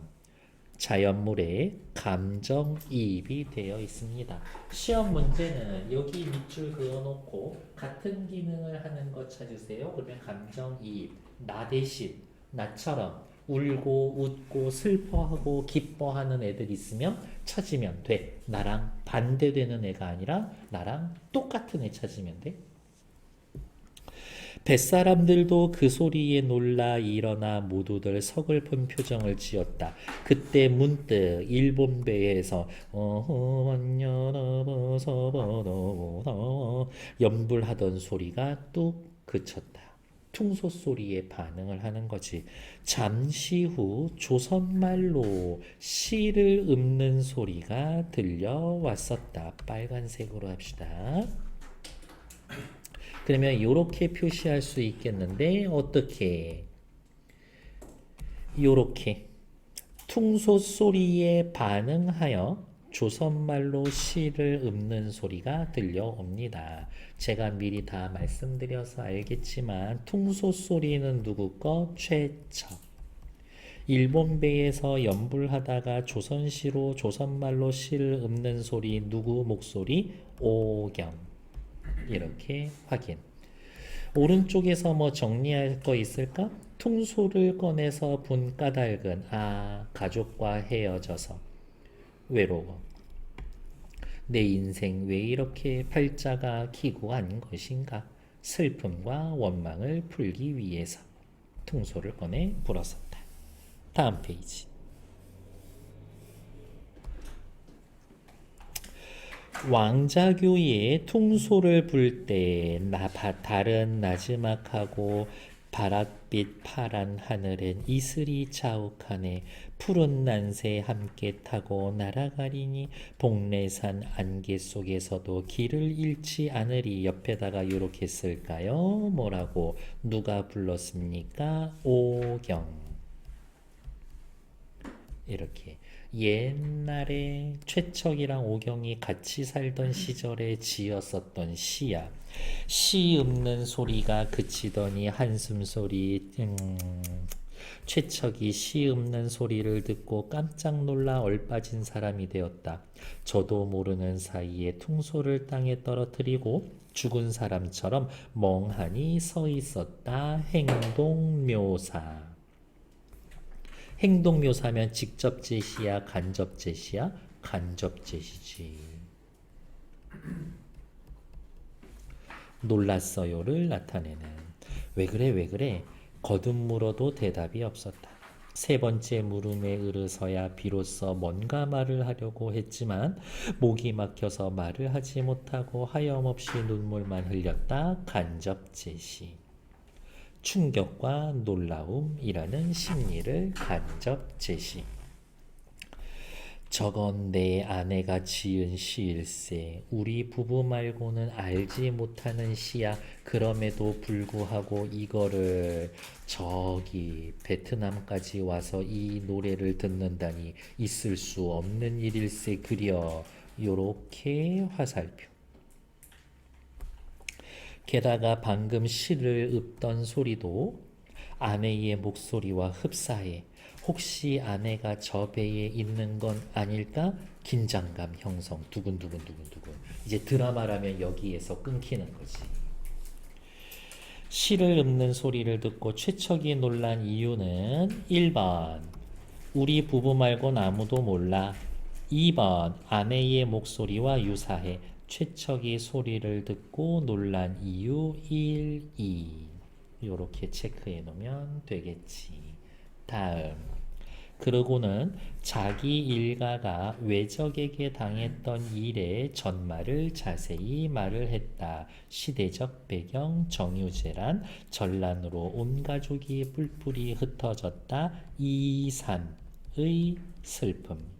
자연물에 감정이입이 되어 있습니다. 시험 문제는 여기 밑줄 그어놓고 같은 기능을 하는 거 찾으세요. 그러면 감정이입. 나 대신 나처럼 울고 웃고 슬퍼하고 기뻐하는 애들 있으면 찾으면 돼. 나랑 반대되는 애가 아니라 나랑 똑같은 애 찾으면 돼. 뱃사람들도 그 소리에 놀라 일어나 모두들 서글픈 표정을 지었다. 그때 문득 일본 배에서 연불하던 소리가 뚝 그쳤다. 퉁소 소리에 반응을 하는 거지. 잠시 후 조선말로 시를 읊는 소리가 들려왔었다. 빨간색으로 합시다. 그러면 이렇게 표시할 수 있겠는데 어떻게? 이렇게 퉁소 소리에 반응하여 조선말로 시를 읊는 소리가 들려옵니다. 제가 미리 다 말씀드려서 알겠지만 퉁소 소리는 누구 거? 최척. 일본 배에서 연불하다가 조선시로 조선말로 시를 읊는 소리 누구 목소리? 오경. 이렇게 확인. 오른쪽에서 뭐 정리할 거 있을까? 퉁소를 꺼내서 분 까닭은 가족과 헤어져서 외로워. 내 인생 왜 이렇게 팔자가 기고한 것인가? 슬픔과 원망을 풀기 위해서 퉁소를 꺼내 불었었다. 다음 페이지. 왕자교에 퉁소를 불 때 달은 나지막하고 바랏빛 파란 하늘엔 이슬이 자욱하네. 푸른 난새 함께 타고 날아가리니 복례산 안개 속에서도 길을 잃지 않으리. 옆에다가 이렇게 쓸까요? 뭐라고? 누가 불렀습니까? 오경. 이렇게 옛날에 최척이랑 오경이 같이 살던 시절에 지었었던 시야. 시 읊는 소리가 그치더니 한숨 소리. 최척이 시 읊는 소리를 듣고 깜짝 놀라 얼빠진 사람이 되었다. 저도 모르는 사이에 퉁소를 땅에 떨어뜨리고 죽은 사람처럼 멍하니 서 있었다. 행동묘사. 행동묘사면 직접 제시야, 간접 제시야? 간접 제시지. 놀랐어요를 나타내는. 왜 그래? 거듭 물어도 대답이 없었다. 세 번째 물음에 이르서야 비로소 뭔가 말을 하려고 했지만 목이 막혀서 말을 하지 못하고 하염없이 눈물만 흘렸다. 간접 제시. 충격과 놀라움이라는 심리를 간접 제시. 저건 내 아내가 지은 시일세. 우리 부부 말고는 알지 못하는 시야. 그럼에도 불구하고 이거를 저기 베트남까지 와서 이 노래를 듣는다니 있을 수 없는 일일세. 그려. 요렇게 화살표. 게다가 방금 시를 읊던 소리도 아내의 목소리와 흡사해. 혹시 아내가 저 배에 있는 건 아닐까? 긴장감 형성. 두근두근. 이제 드라마라면 여기에서 끊기는 거지. 시를 읊는 소리를 듣고 최척이 놀란 이유는 1번 우리 부부 말곤 아무도 몰라. 2번 아내의 목소리와 유사해. 최척이 소리를 듣고 놀란 이유 1, 2 요렇게 체크해 놓으면 되겠지. 다음. 그러고는 자기 일가가 외적에게 당했던 일의 전말을 자세히 말을 했다. 시대적 배경 정유재란 전란으로 온 가족이 뿔뿔이 흩어졌다. 이산의 슬픔.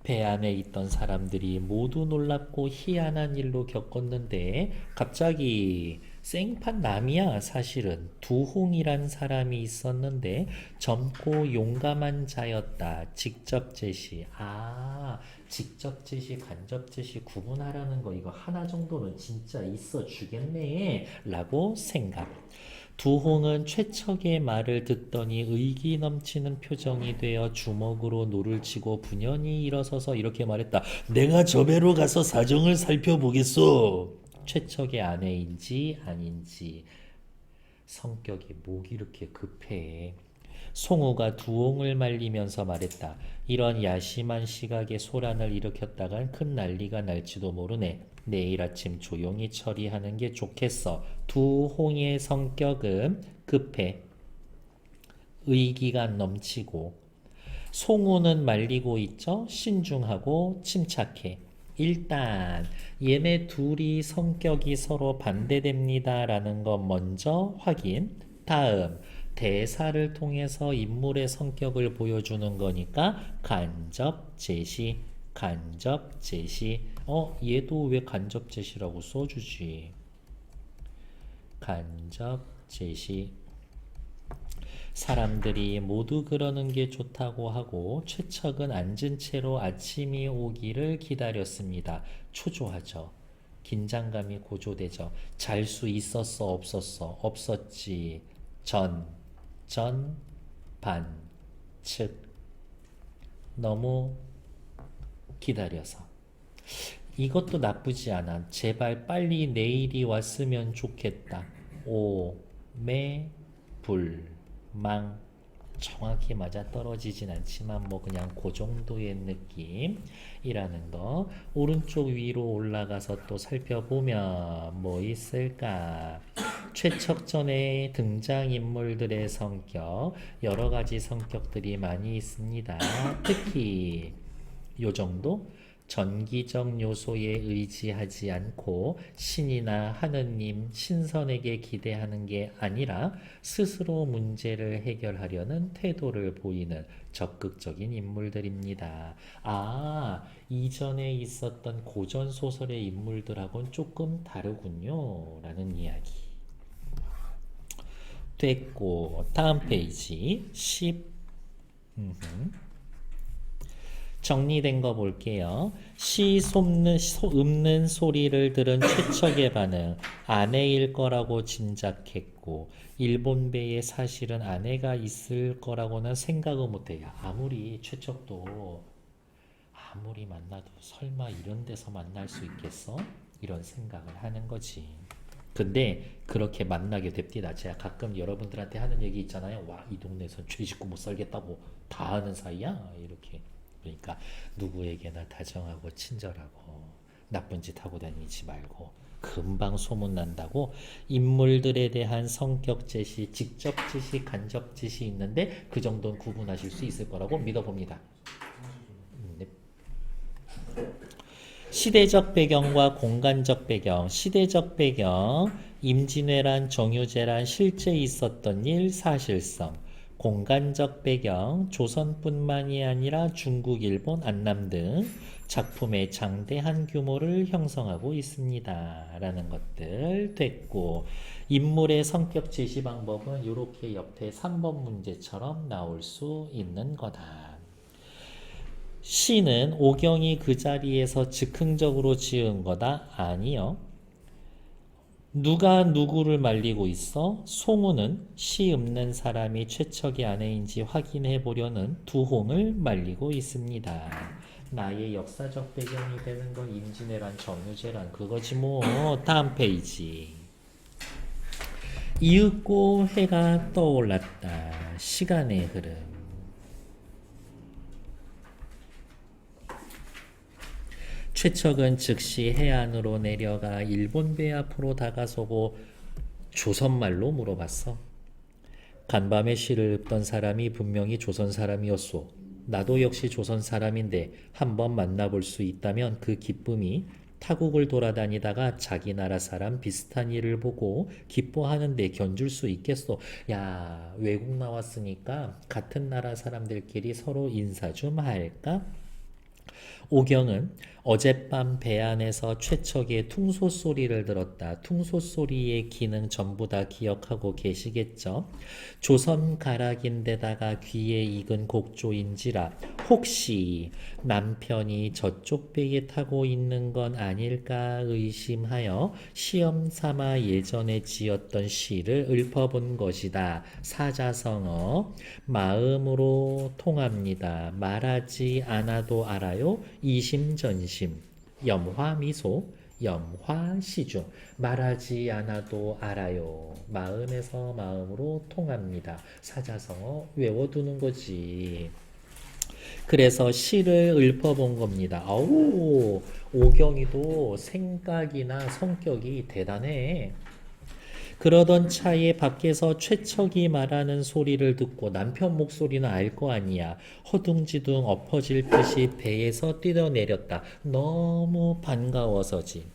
배 안에 있던 사람들이 모두 놀랍고 희한한 일로 겪었는데 갑자기 생판 남이야. 사실은 두홍이란 사람이 있었는데 젊고 용감한 자였다. 직접 제시. 직접 제시, 간접 제시 구분하라는 거 이거 하나 정도는 진짜 있어 주겠네 라고 생각. 두홍은 최척의 말을 듣더니 의기 넘치는 표정이 되어 주먹으로 노를 치고 분연히 일어서서 이렇게 말했다. 내가 저 배로 가서 사정을 살펴보겠소. 최척의 아내인지 아닌지. 성격이 목 이렇게 급해. 송우가 두홍을 말리면서 말했다. 이런 야심한 시각에 소란을 일으켰다간 큰 난리가 날지도 모르네. 내일 아침 조용히 처리하는 게 좋겠어. 두홍의 성격은 급해. 의기가 넘치고. 송우는 말리고 있죠. 신중하고 침착해. 일단 얘네 둘이 성격이 서로 반대됩니다라는 것 먼저 확인. 다음 대사를 통해서 인물의 성격을 보여주는 거니까 간접 제시, 간접 제시. 얘도 왜 간접 제시라고 써주지? 간접 제시. 사람들이 모두 그러는 게 좋다고 하고 최척은 앉은 채로 아침이 오기를 기다렸습니다. 초조하죠. 긴장감이 고조되죠. 잘 수 있었어, 없었어? 없었지. 전, 반, 측. 너무 기다려서. 이것도 나쁘지 않아. 제발 빨리 내일이 왔으면 좋겠다. 불망. 정확히 맞아 떨어지진 않지만 뭐 그냥 그 정도의 느낌이라는 거. 오른쪽 위로 올라가서 또 살펴보면 뭐 있을까? 최척전의 등장인물들의 성격, 여러 가지 성격들이 많이 있습니다. 특히 요 정도? 전기적 요소에 의지하지 않고 신이나 하느님, 신선에게 기대하는 게 아니라 스스로 문제를 해결하려는 태도를 보이는 적극적인 인물들입니다. 이전에 있었던 고전 소설의 인물들하고는 조금 다르군요. 라는 이야기. 됐고, 다음 페이지 10. 정리된 거 볼게요. 시 읊는 소리를 들은 최척의 반응. 아내일 거라고 짐작했고 일본배에 사실은 아내가 있을 거라고는 생각을 못해요. 아무리 최척도 아무리 만나도 설마 이런 데서 만날 수 있겠어? 이런 생각을 하는 거지. 근데 그렇게 만나게 됩니다. 제가 가끔 여러분들한테 하는 얘기 있잖아요. 와, 이 동네에선 죄 짓고 못 살겠다고 다 아는 사이야? 이렇게. 그러니까 누구에게나 다정하고 친절하고 나쁜 짓 하고 다니지 말고 금방 소문난다고. 인물들에 대한 성격 제시, 직접 제시, 간접 제시 있는데 그 정도는 구분하실 수 있을 거라고 믿어봅니다. 네. 시대적 배경과 공간적 배경. 시대적 배경, 임진왜란, 정유재란 실제 있었던 일, 사실성. 공간적 배경, 조선뿐만이 아니라 중국, 일본, 안남 등 작품의 장대한 규모를 형성하고 있습니다. 라는 것들 됐고, 인물의 성격 제시 방법은 이렇게 옆에 3번 문제처럼 나올 수 있는 거다. 시는 오경이 그 자리에서 즉흥적으로 지은 거다? 아니요. 누가 누구를 말리고 있어? 송우는 시 읊는 사람이 최척의 아내인지 확인해 보려는 두홍을 말리고 있습니다. 나의 역사적 배경이 되는 건 임진왜란, 정유재란 그거지 뭐. 다음 페이지. 이윽고 해가 떠올랐다. 시간의 흐름. 최척은 즉시 해안으로 내려가 일본배 앞으로 다가서고 조선말로 물어봤어. 간밤에 시를 읊던 사람이 분명히 조선 사람이었소. 나도 역시 조선 사람인데 한번 만나볼 수 있다면 그 기쁨이 타국을 돌아다니다가 자기 나라 사람 비슷한 일을 보고 기뻐하는데 견줄 수 있겠소. 야, 외국 나왔으니까 같은 나라 사람들끼리 서로 인사 좀 할까? 오경은 어젯밤 배 안에서 최척의 퉁소 소리를 들었다. 퉁소 소리의 기능 전부 다 기억하고 계시겠죠? 조선 가락인데다가 귀에 익은 곡조인지라 혹시 남편이 저쪽 배에 타고 있는 건 아닐까 의심하여 시험 삼아 예전에 지었던 시를 읊어본 것이다. 사자성어 마음으로 통합니다. 말하지 않아도 알아요. 이심전심 염화미소 염화시중 말하지 않아도 알아요. 마음에서 마음으로 통합니다. 사자성어 외워두는 거지. 그래서 시를 읊어본 겁니다. 아우, 오경이도 생각이나 성격이 대단해. 그러던 차에 밖에서 최척이 말하는 소리를 듣고 남편 목소리는 알 거 아니야. 허둥지둥 엎어질 듯이 배에서 뛰어내렸다. 너무 반가워서지.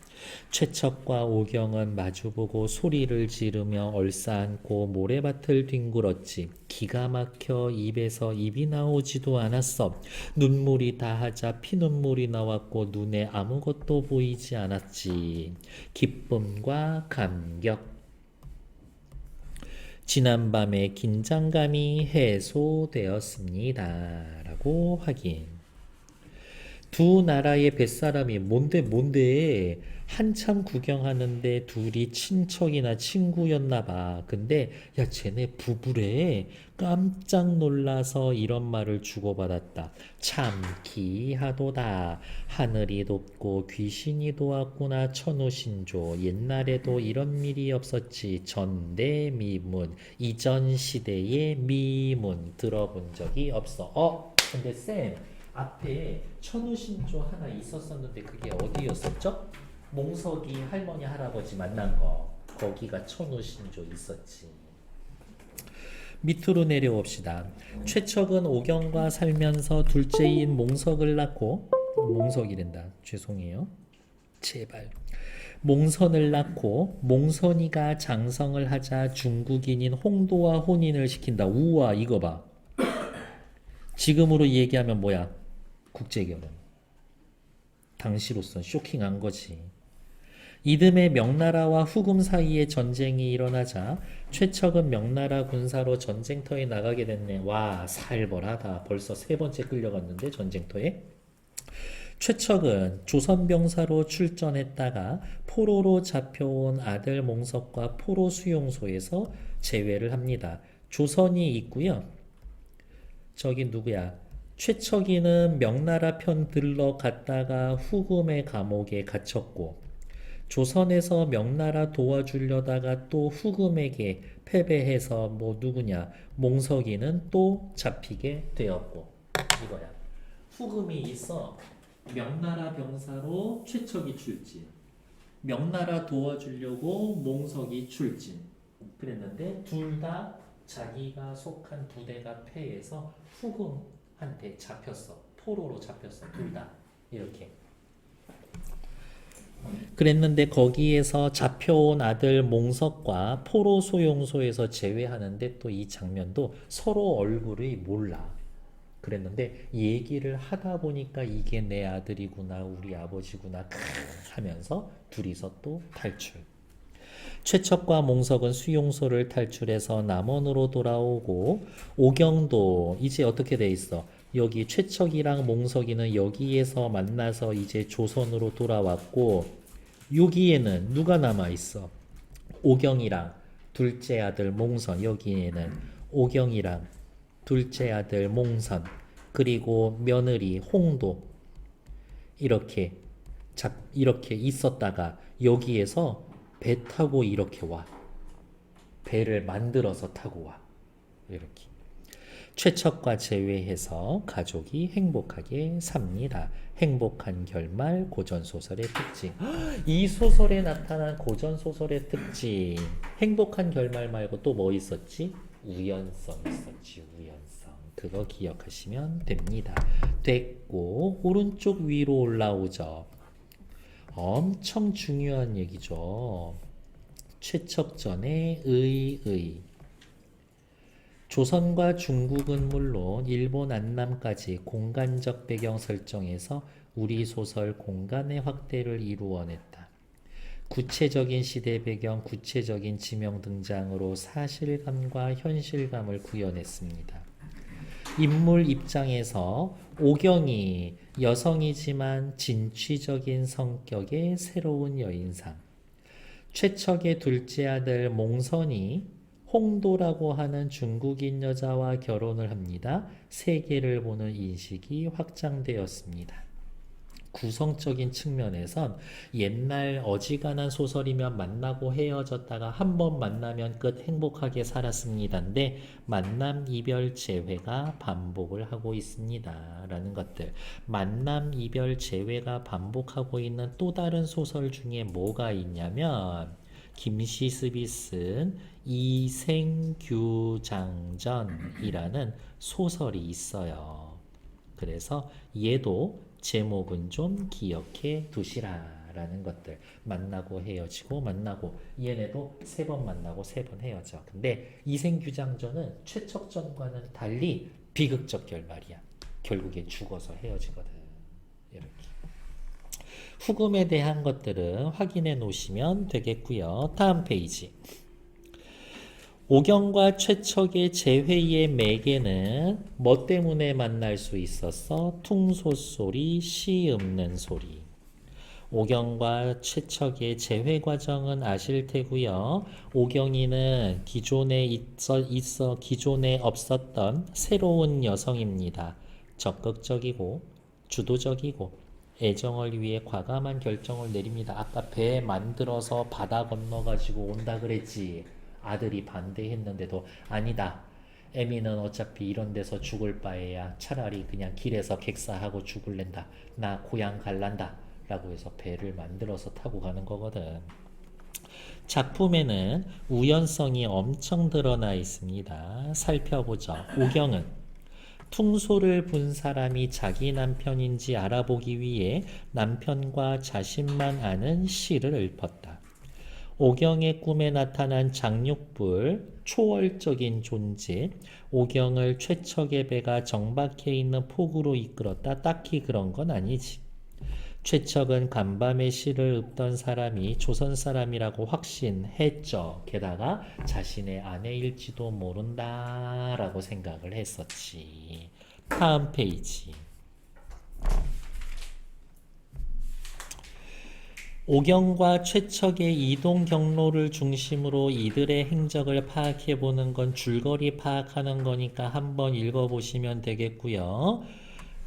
최척과 오경은 마주보고 소리를 지르며 얼싸안고 모래밭을 뒹굴었지. 기가 막혀 입에서 입이 나오지도 않았어. 눈물이 다하자 피눈물이 나왔고 눈에 아무것도 보이지 않았지. 기쁨과 감격. 지난밤의 긴장감이 해소되었습니다. 라고 확인. 두 나라의 뱃사람이 뭔데 한참 구경하는데 둘이 친척이나 친구였나 봐. 근데 야 쟤네 부부래. 깜짝 놀라서 이런 말을 주고받았다. 참 기하도다. 하늘이 돕고 귀신이 도왔구나. 천우신조. 옛날에도 이런 일이 없었지. 전대미문. 이전 시대의 미문 들어본 적이 없어. 근데 쌤 앞에 천우신조 하나 있었었는데 그게 어디였었죠? 몽석이 할머니 할아버지 만난 거 거기가 천우신조 있었지. 밑으로 내려옵시다. 최척은 오경과 살면서 둘째인 몽석을 낳고 몽석이란다. 죄송해요. 제발. 몽선을 낳고 몽선이가 장성을 하자 중국인인 홍도와 혼인을 시킨다. 우와 이거 봐. 지금으로 얘기하면 뭐야? 국제결혼. 당시로선 쇼킹한 거지. 이듬해 명나라와 후금 사이에 전쟁이 일어나자 최척은 명나라 군사로 전쟁터에 나가게 됐네. 와 살벌하다. 벌써 세 번째 끌려갔는데 전쟁터에. 최척은 조선병사로 출전했다가 포로로 잡혀온 아들 몽석과 포로 수용소에서 제외를 합니다. 조선이 있고요. 저기 누구야? 최척이는 명나라 편 들러갔다가 후금의 감옥에 갇혔고 조선에서 명나라 도와주려다가 또 후금에게 패배해서 뭐 누구냐? 몽석이는 또 잡히게 되었고 이거야. 후금이 있어. 명나라 병사로 최척이 출진. 명나라 도와주려고 몽석이 출진. 그랬는데 둘 다 자기가 속한 부대가 패해서 후금한테 잡혔어. 포로로 잡혔어. 둘 다 이렇게. 그랬는데 거기에서 잡혀온 아들 몽석과 포로 소용소에서 제외하는데 또 이 장면도 서로 얼굴이 몰라. 그랬는데 얘기를 하다 보니까 이게 내 아들이구나 우리 아버지구나 하면서 둘이서 또 탈출. 최척과 몽석은 수용소를 탈출해서 남원으로 돌아오고 오경도 이제 어떻게 돼 있어? 여기 최척이랑 몽석이는 여기에서 만나서 이제 조선으로 돌아왔고 여기에는 누가 남아 있어? 오경이랑 둘째 아들 몽선. 여기에는 오경이랑 둘째 아들 몽선 그리고 며느리 홍도 이렇게 있었다가 여기에서 배 타고 이렇게 와. 배를 만들어서 타고 와. 이렇게. 최척과 제외해서 가족이 행복하게 삽니다. 행복한 결말 고전소설의 특징. 이 소설에 나타난 고전소설의 특징. 행복한 결말 말고 또 뭐 있었지? 우연성 있었지. 우연성. 그거 기억하시면 됩니다. 됐고 오른쪽 위로 올라오죠. 엄청 중요한 얘기죠. 최척전의 의의. 조선과 중국은 물론 일본 안남까지 공간적 배경 설정에서 우리 소설 공간의 확대를 이루어냈다. 구체적인 시대 배경, 구체적인 지명 등장으로 사실감과 현실감을 구현했습니다. 인물 입장에서 오경이 여성이지만 진취적인 성격의 새로운 여인상, 최척의 둘째 아들 몽선이 홍도라고 하는 중국인 여자와 결혼을 합니다. 세계를 보는 인식이 확장되었습니다. 구성적인 측면에선 옛날 어지간한 소설이면 만나고 헤어졌다가 한 번 만나면 끝 행복하게 살았습니다인데 만남 이별 재회가 반복을 하고 있습니다 라는 것들. 만남 이별 재회가 반복하고 있는 또 다른 소설 중에 뭐가 있냐면 김시습이 쓴 이생규장전이라는 소설이 있어요. 그래서 얘도 제목은 좀 기억해 두시라 라는 것들. 만나고 헤어지고 만나고, 얘네도 3번 만나고 3번 헤어져. 근데 이생규장전은 최척전과는 달리 비극적 결말이야. 결국에 죽어서 헤어지거든. 이렇게. 후금에 대한 것들은 확인해 놓으시면 되겠고요. 다음 페이지. 오경과 최척의 재회의 매개는 뭐 때문에 만날 수 있었어? 퉁소소리, 시 읊는 소리. 오경과 최척의 재회 과정은 아실 테고요. 오경이는 기존에 기존에 없었던 새로운 여성입니다. 적극적이고 주도적이고 애정을 위해 과감한 결정을 내립니다. 아까 배 만들어서 바다 건너가지고 온다 그랬지. 아들이 반대했는데도 아니다. 애미는 어차피 이런 데서 죽을 바에야 차라리 그냥 길에서 객사하고 죽을랜다. 나 고향 갈란다. 라고 해서 배를 만들어서 타고 가는 거거든. 작품에는 우연성이 엄청 드러나 있습니다. 살펴보죠. 오경은 퉁소를 분 사람이 자기 남편인지 알아보기 위해 남편과 자신만 아는 시를 읊었다. 오경의 꿈에 나타난 장육불, 초월적인 존재, 오경을 최척의 배가 정박해 있는 폭우로 이끌었다. 딱히 그런 건 아니지. 최척은 간밤에 시를 읊던 사람이 조선 사람이라고 확신했죠. 게다가 자신의 아내일지도 모른다라고 생각을 했었지. 다음 페이지. 오경과 최척의 이동 경로를 중심으로 이들의 행적을 파악해보는 건 줄거리 파악하는 거니까 한번 읽어보시면 되겠고요.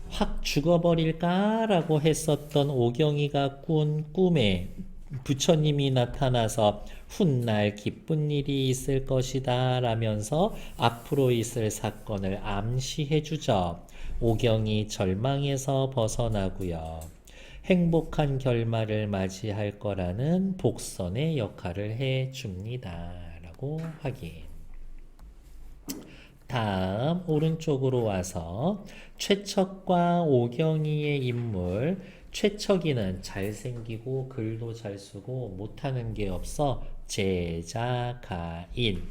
확 죽어버릴까? 라고 했었던 오경이가 꾼 꿈에 부처님이 나타나서 훗날 기쁜 일이 있을 것이다 라면서 앞으로 있을 사건을 암시해주죠. 오경이 절망에서 벗어나고요. 행복한 결말을 맞이할 거라는 복선의 역할을 해줍니다. 라고 확인. 다음 오른쪽으로 와서 최척과 오경이의 인물. 최척이는 잘생기고 글도 잘 쓰고 못하는 게 없어 제자가인.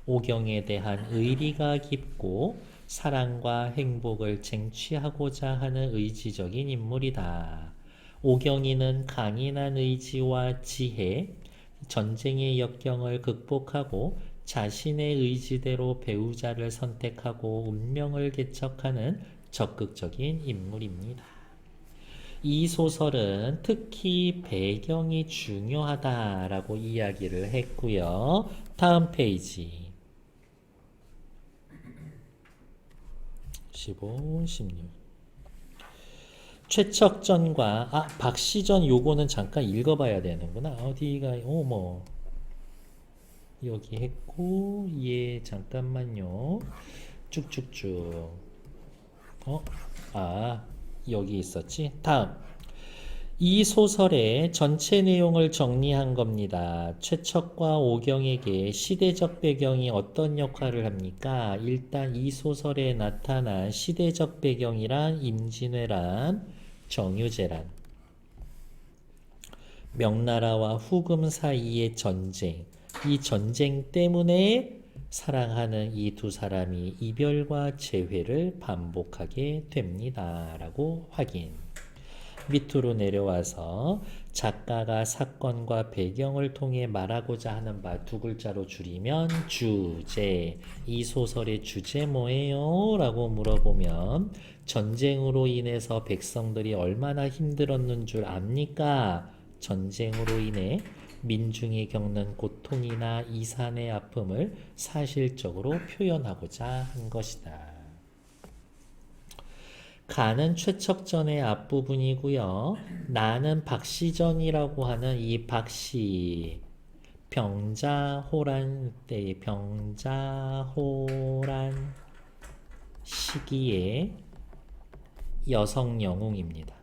오경에 대한 의리가 깊고 사랑과 행복을 쟁취하고자 하는 의지적인 인물이다. 오경이는 강인한 의지와 지혜, 전쟁의 역경을 극복하고 자신의 의지대로 배우자를 선택하고 운명을 개척하는 적극적인 인물입니다. 이 소설은 특히 배경이 중요하다라고 이야기를 했고요. 다음 페이지. 15, 16. 최척전과 박시전 요거는 잠깐 읽어봐야 되는구나. 어디가 뭐 여기 했고 얘 잠깐만요. 쭉쭉쭉. 여기 있었지. 다음. 이 소설의 전체 내용을 정리한 겁니다. 최척과 오경에게 시대적 배경이 어떤 역할을 합니까? 일단 이 소설에 나타난 시대적 배경이란 임진왜란, 정유재란, 명나라와 후금 사이의 전쟁, 이 전쟁 때문에 사랑하는 이 두 사람이 이별과 재회를 반복하게 됩니다. 라고 확인. 밑으로 내려와서 작가가 사건과 배경을 통해 말하고자 하는 바 두 글자로 줄이면 주제. 이 소설의 주제 뭐예요? 라고 물어보면 전쟁으로 인해서 백성들이 얼마나 힘들었는 줄 압니까? 전쟁으로 인해 민중이 겪는 고통이나 이산의 아픔을 사실적으로 표현하고자 한 것이다. 가는 최척전의 앞부분이고요. 나는 박시전이라고 하는 이 박시 병자호란 때의 병자호란 시기의 여성 영웅입니다.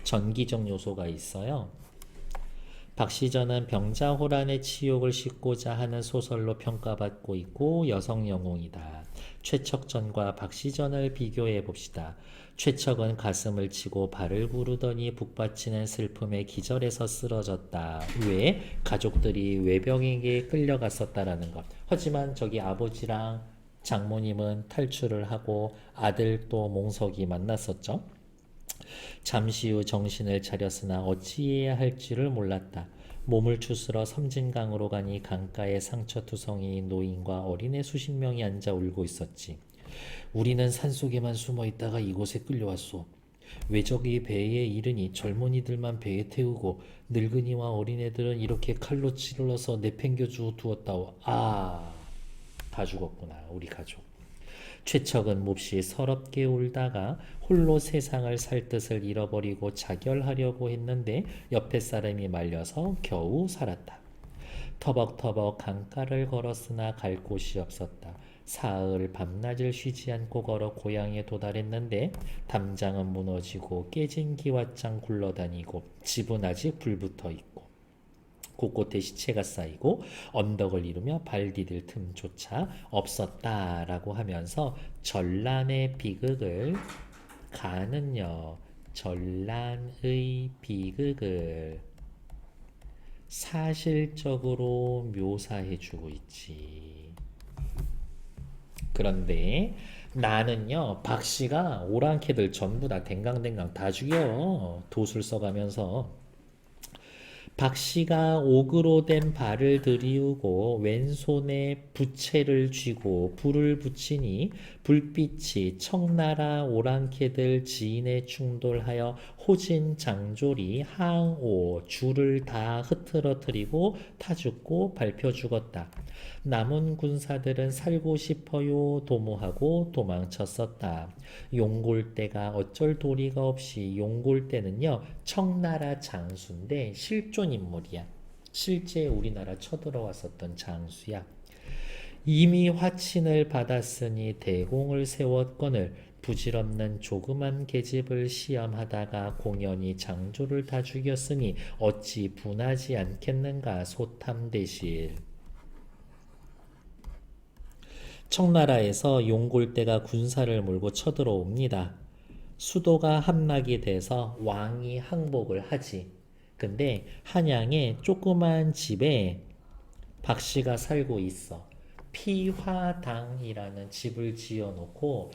전기적 요소가 있어요. 박시전은 병자호란의 치욕을 싣고자 하는 소설로 평가받고 있고 여성 영웅이다. 최척전과 박시전을 비교해 봅시다. 최척은 가슴을 치고 발을 구르더니 북받치는 슬픔에 기절해서 쓰러졌다. 왜? 가족들이 외병에게 끌려갔었다라는 것. 하지만 저기 아버지랑 장모님은 탈출을 하고 아들도 몽석이 만났었죠. 잠시 후 정신을 차렸으나 어찌해야 할지를 몰랐다. 몸을 추스러 섬진강으로 가니 강가에 상처투성이인 노인과 어린애 수십 명이 앉아 울고 있었지. 우리는 산속에만 숨어 있다가 이곳에 끌려왔소. 외적이 배에 이르니 젊은이들만 배에 태우고 늙은이와 어린애들은 이렇게 칼로 찔러서 내팽겨 두었다오. 아, 다 죽었구나 우리 가족. 최척은 몹시 서럽게 울다가 홀로 세상을 살 뜻을 잃어버리고 자결하려고 했는데 옆에 사람이 말려서 겨우 살았다. 터벅터벅 강가를 걸었으나 갈 곳이 없었다. 사흘 밤낮을 쉬지 않고 걸어 고향에 도달했는데 담장은 무너지고 깨진 기왓장 굴러다니고 집은 아직 불붙어 있고 곳곳에 시체가 쌓이고 언덕을 이루며 발 디딜 틈조차 없었다라고 하면서 전란의 비극을 가는요. 전란의 비극을 사실적으로 묘사해주고 있지. 그런데 나는요. 박씨가 오랑캐들 전부 다 댕강댕강 다 죽여. 돛을 써가면서. 박씨가 옥으로 된 발을 들이우고 왼손에 부채를 쥐고 불을 붙이니 불빛이 청나라 오랑캐들 지인에 충돌하여 호진 장졸이 항오 줄을 다 흐트러뜨리고 타 죽고 밟혀 죽었다. 남은 군사들은 살고 싶어요 도모하고 도망쳤었다. 용골대가 어쩔 도리가 없이 용골대는요 청나라 장수인데 실존 인물이야. 실제 우리나라 쳐들어왔었던 장수야. 이미 화친을 받았으니 대공을 세웠거늘 부질없는 조그만 계집을 시험하다가 공연히 장조를 다 죽였으니 어찌 분하지 않겠는가 소탐대실. 청나라에서 용골대가 군사를 몰고 쳐들어옵니다. 수도가 함락이 돼서 왕이 항복을 하지. 근데 한양에 조그만 집에 박씨가 살고 있어. 피화당이라는 집을 지어놓고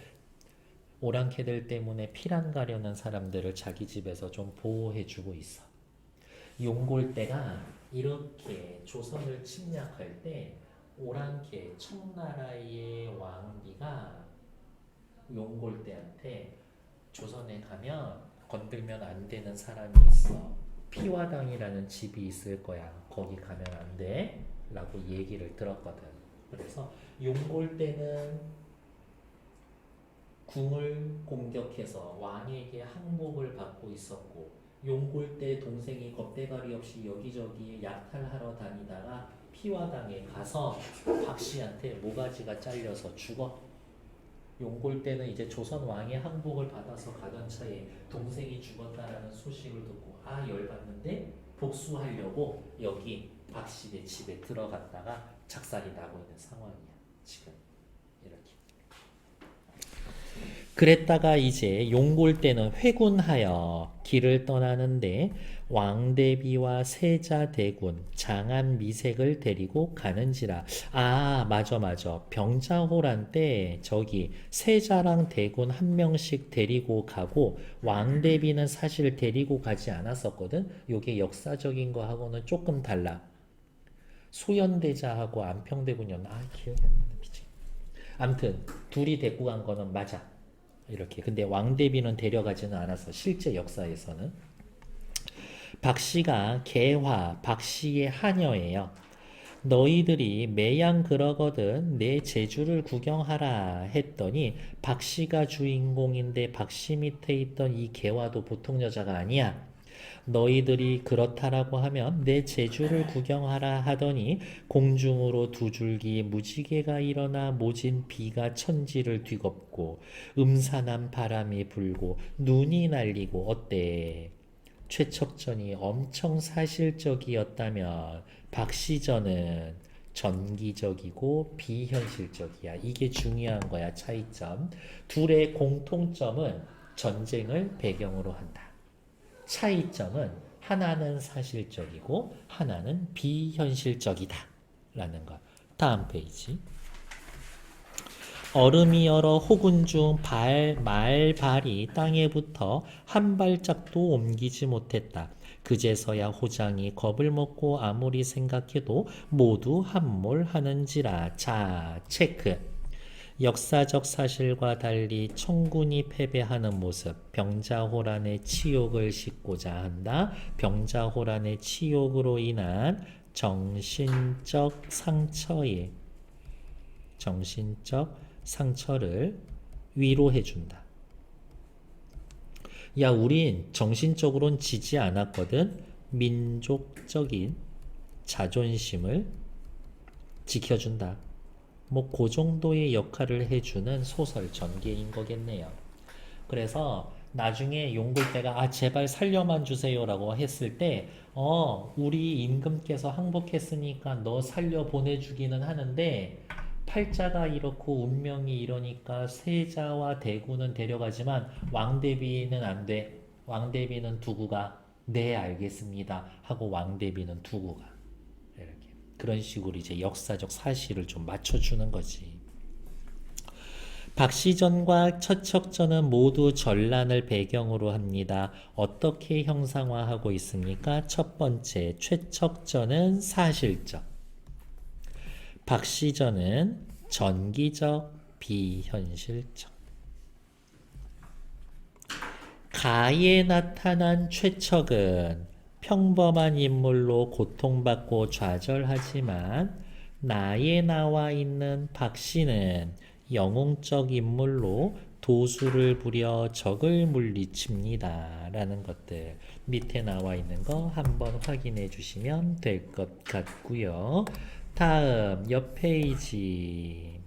오랑캐들 때문에 피란 가려는 사람들을 자기 집에서 좀 보호해주고 있어. 용골대가 이렇게 조선을 침략할 때 오랑캐 청나라의 왕비가 용골대한테 조선에 가면 건들면 안 되는 사람이 있어. 피화당이라는 집이 있을 거야. 거기 가면 안 돼. 라고 얘기를 들었거든. 그래서 용골대는 궁을 공격해서 왕에게 항복을 받고 있었고 용골대 동생이 겁대가리 없이 여기저기 약탈하러 다니다가 피화당에 가서 박씨한테 모가지가 잘려서 죽어. 용골대는 이제 조선 왕의 항복을 받아서 가던 차에 동생이 죽었다라는 소식을 듣고 열받는데 복수하려고 여기 박씨네 집에 들어갔다가 작살이 나고 있는 상황이야. 지금 이렇게. 그랬다가 이제 용골 때는 회군하여 길을 떠나는데 왕대비와 세자대군 장안 미색을 데리고 가는지라. 아, 맞아. 병자호란 때 저기 세자랑 대군 한 명씩 데리고 가고 왕대비는 사실 데리고 가지 않았었거든. 요게 역사적인 거하고는 조금 달라. 소현대자하고 안평대군이었나? 아, 기억이 안 나네. 미치. 아무튼 둘이 데리고 간 거는 맞아. 이렇게. 근데 왕대비는 데려가지는 않았어. 실제 역사에서는. 박씨가 개화, 박씨의 하녀예요. 너희들이 매양 그러거든 내 제주를 구경하라 했더니 박씨가 주인공인데 박씨 밑에 있던 이 개화도 보통 여자가 아니야. 너희들이 그렇다라고 하면 내 제주를 구경하라 하더니 공중으로 두 줄기 무지개가 일어나 모진 비가 천지를 뒤덮고 음산한 바람이 불고 눈이 날리고 어때? 최척전이 엄청 사실적이었다면 박시전은 전기적이고 비현실적이야. 이게 중요한 거야. 차이점. 둘의 공통점은 전쟁을 배경으로 한다. 차이점은 하나는 사실적이고 하나는 비현실적이다 라는 것. 다음 페이지. 얼음이 얼어 혹은 중 말발이 땅에 붙어 한 발짝도 옮기지 못했다. 그제서야 호장이 겁을 먹고 아무리 생각해도 모두 함몰하는지라. 자, 체크. 역사적 사실과 달리 청군이 패배하는 모습, 병자호란의 치욕을 싣고자 한다. 병자호란의 치욕으로 인한 정신적 상처를 위로해준다. 야, 우린 정신적으로는 지지 않았거든. 민족적인 자존심을 지켜준다. 뭐 그 정도의 역할을 해주는 소설 전개인 거겠네요. 그래서 나중에 용골대가 아 제발 살려만 주세요라고 했을 때 우리 임금께서 항복했으니까 너 살려 보내주기는 하는데 팔자가 이렇고 운명이 이러니까 세자와 대군은 데려가지만 왕대비는 안 돼. 왕대비는 두고 가. 네 알겠습니다 하고 왕대비는 두고 가. 이렇게. 그런 식으로 이제 역사적 사실을 좀 맞춰주는 거지. 박시전과 처척전은 모두 전란을 배경으로 합니다. 어떻게 형상화하고 있습니까? 첫 번째, 최척전은 사실적. 박시전은 전기적, 비현실적. 가에 나타난 최척은 평범한 인물로 고통받고 좌절하지만 나에 나와 있는 박씨는 영웅적 인물로 도수를 부려 적을 물리칩니다. 라는 것들 밑에 나와 있는 거 한번 확인해 주시면 될 것 같고요. 다음 옆 페이지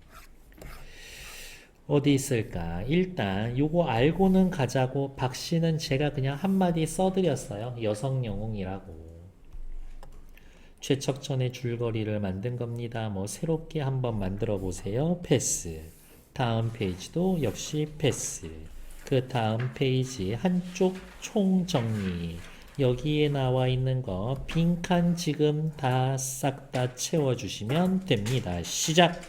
어디 있을까? 일단 요거 알고는 가자고 박씨는 제가 그냥 한마디 써드렸어요. 여성 영웅이라고. 최척전의 줄거리를 만든 겁니다. 뭐 새롭게 한번 만들어 보세요. 패스. 다음 페이지도 역시 패스. 그 다음 페이지 한쪽 총정리. 여기에 나와 있는 거 빈칸 지금 다 싹 다 채워주시면 됩니다. 시작!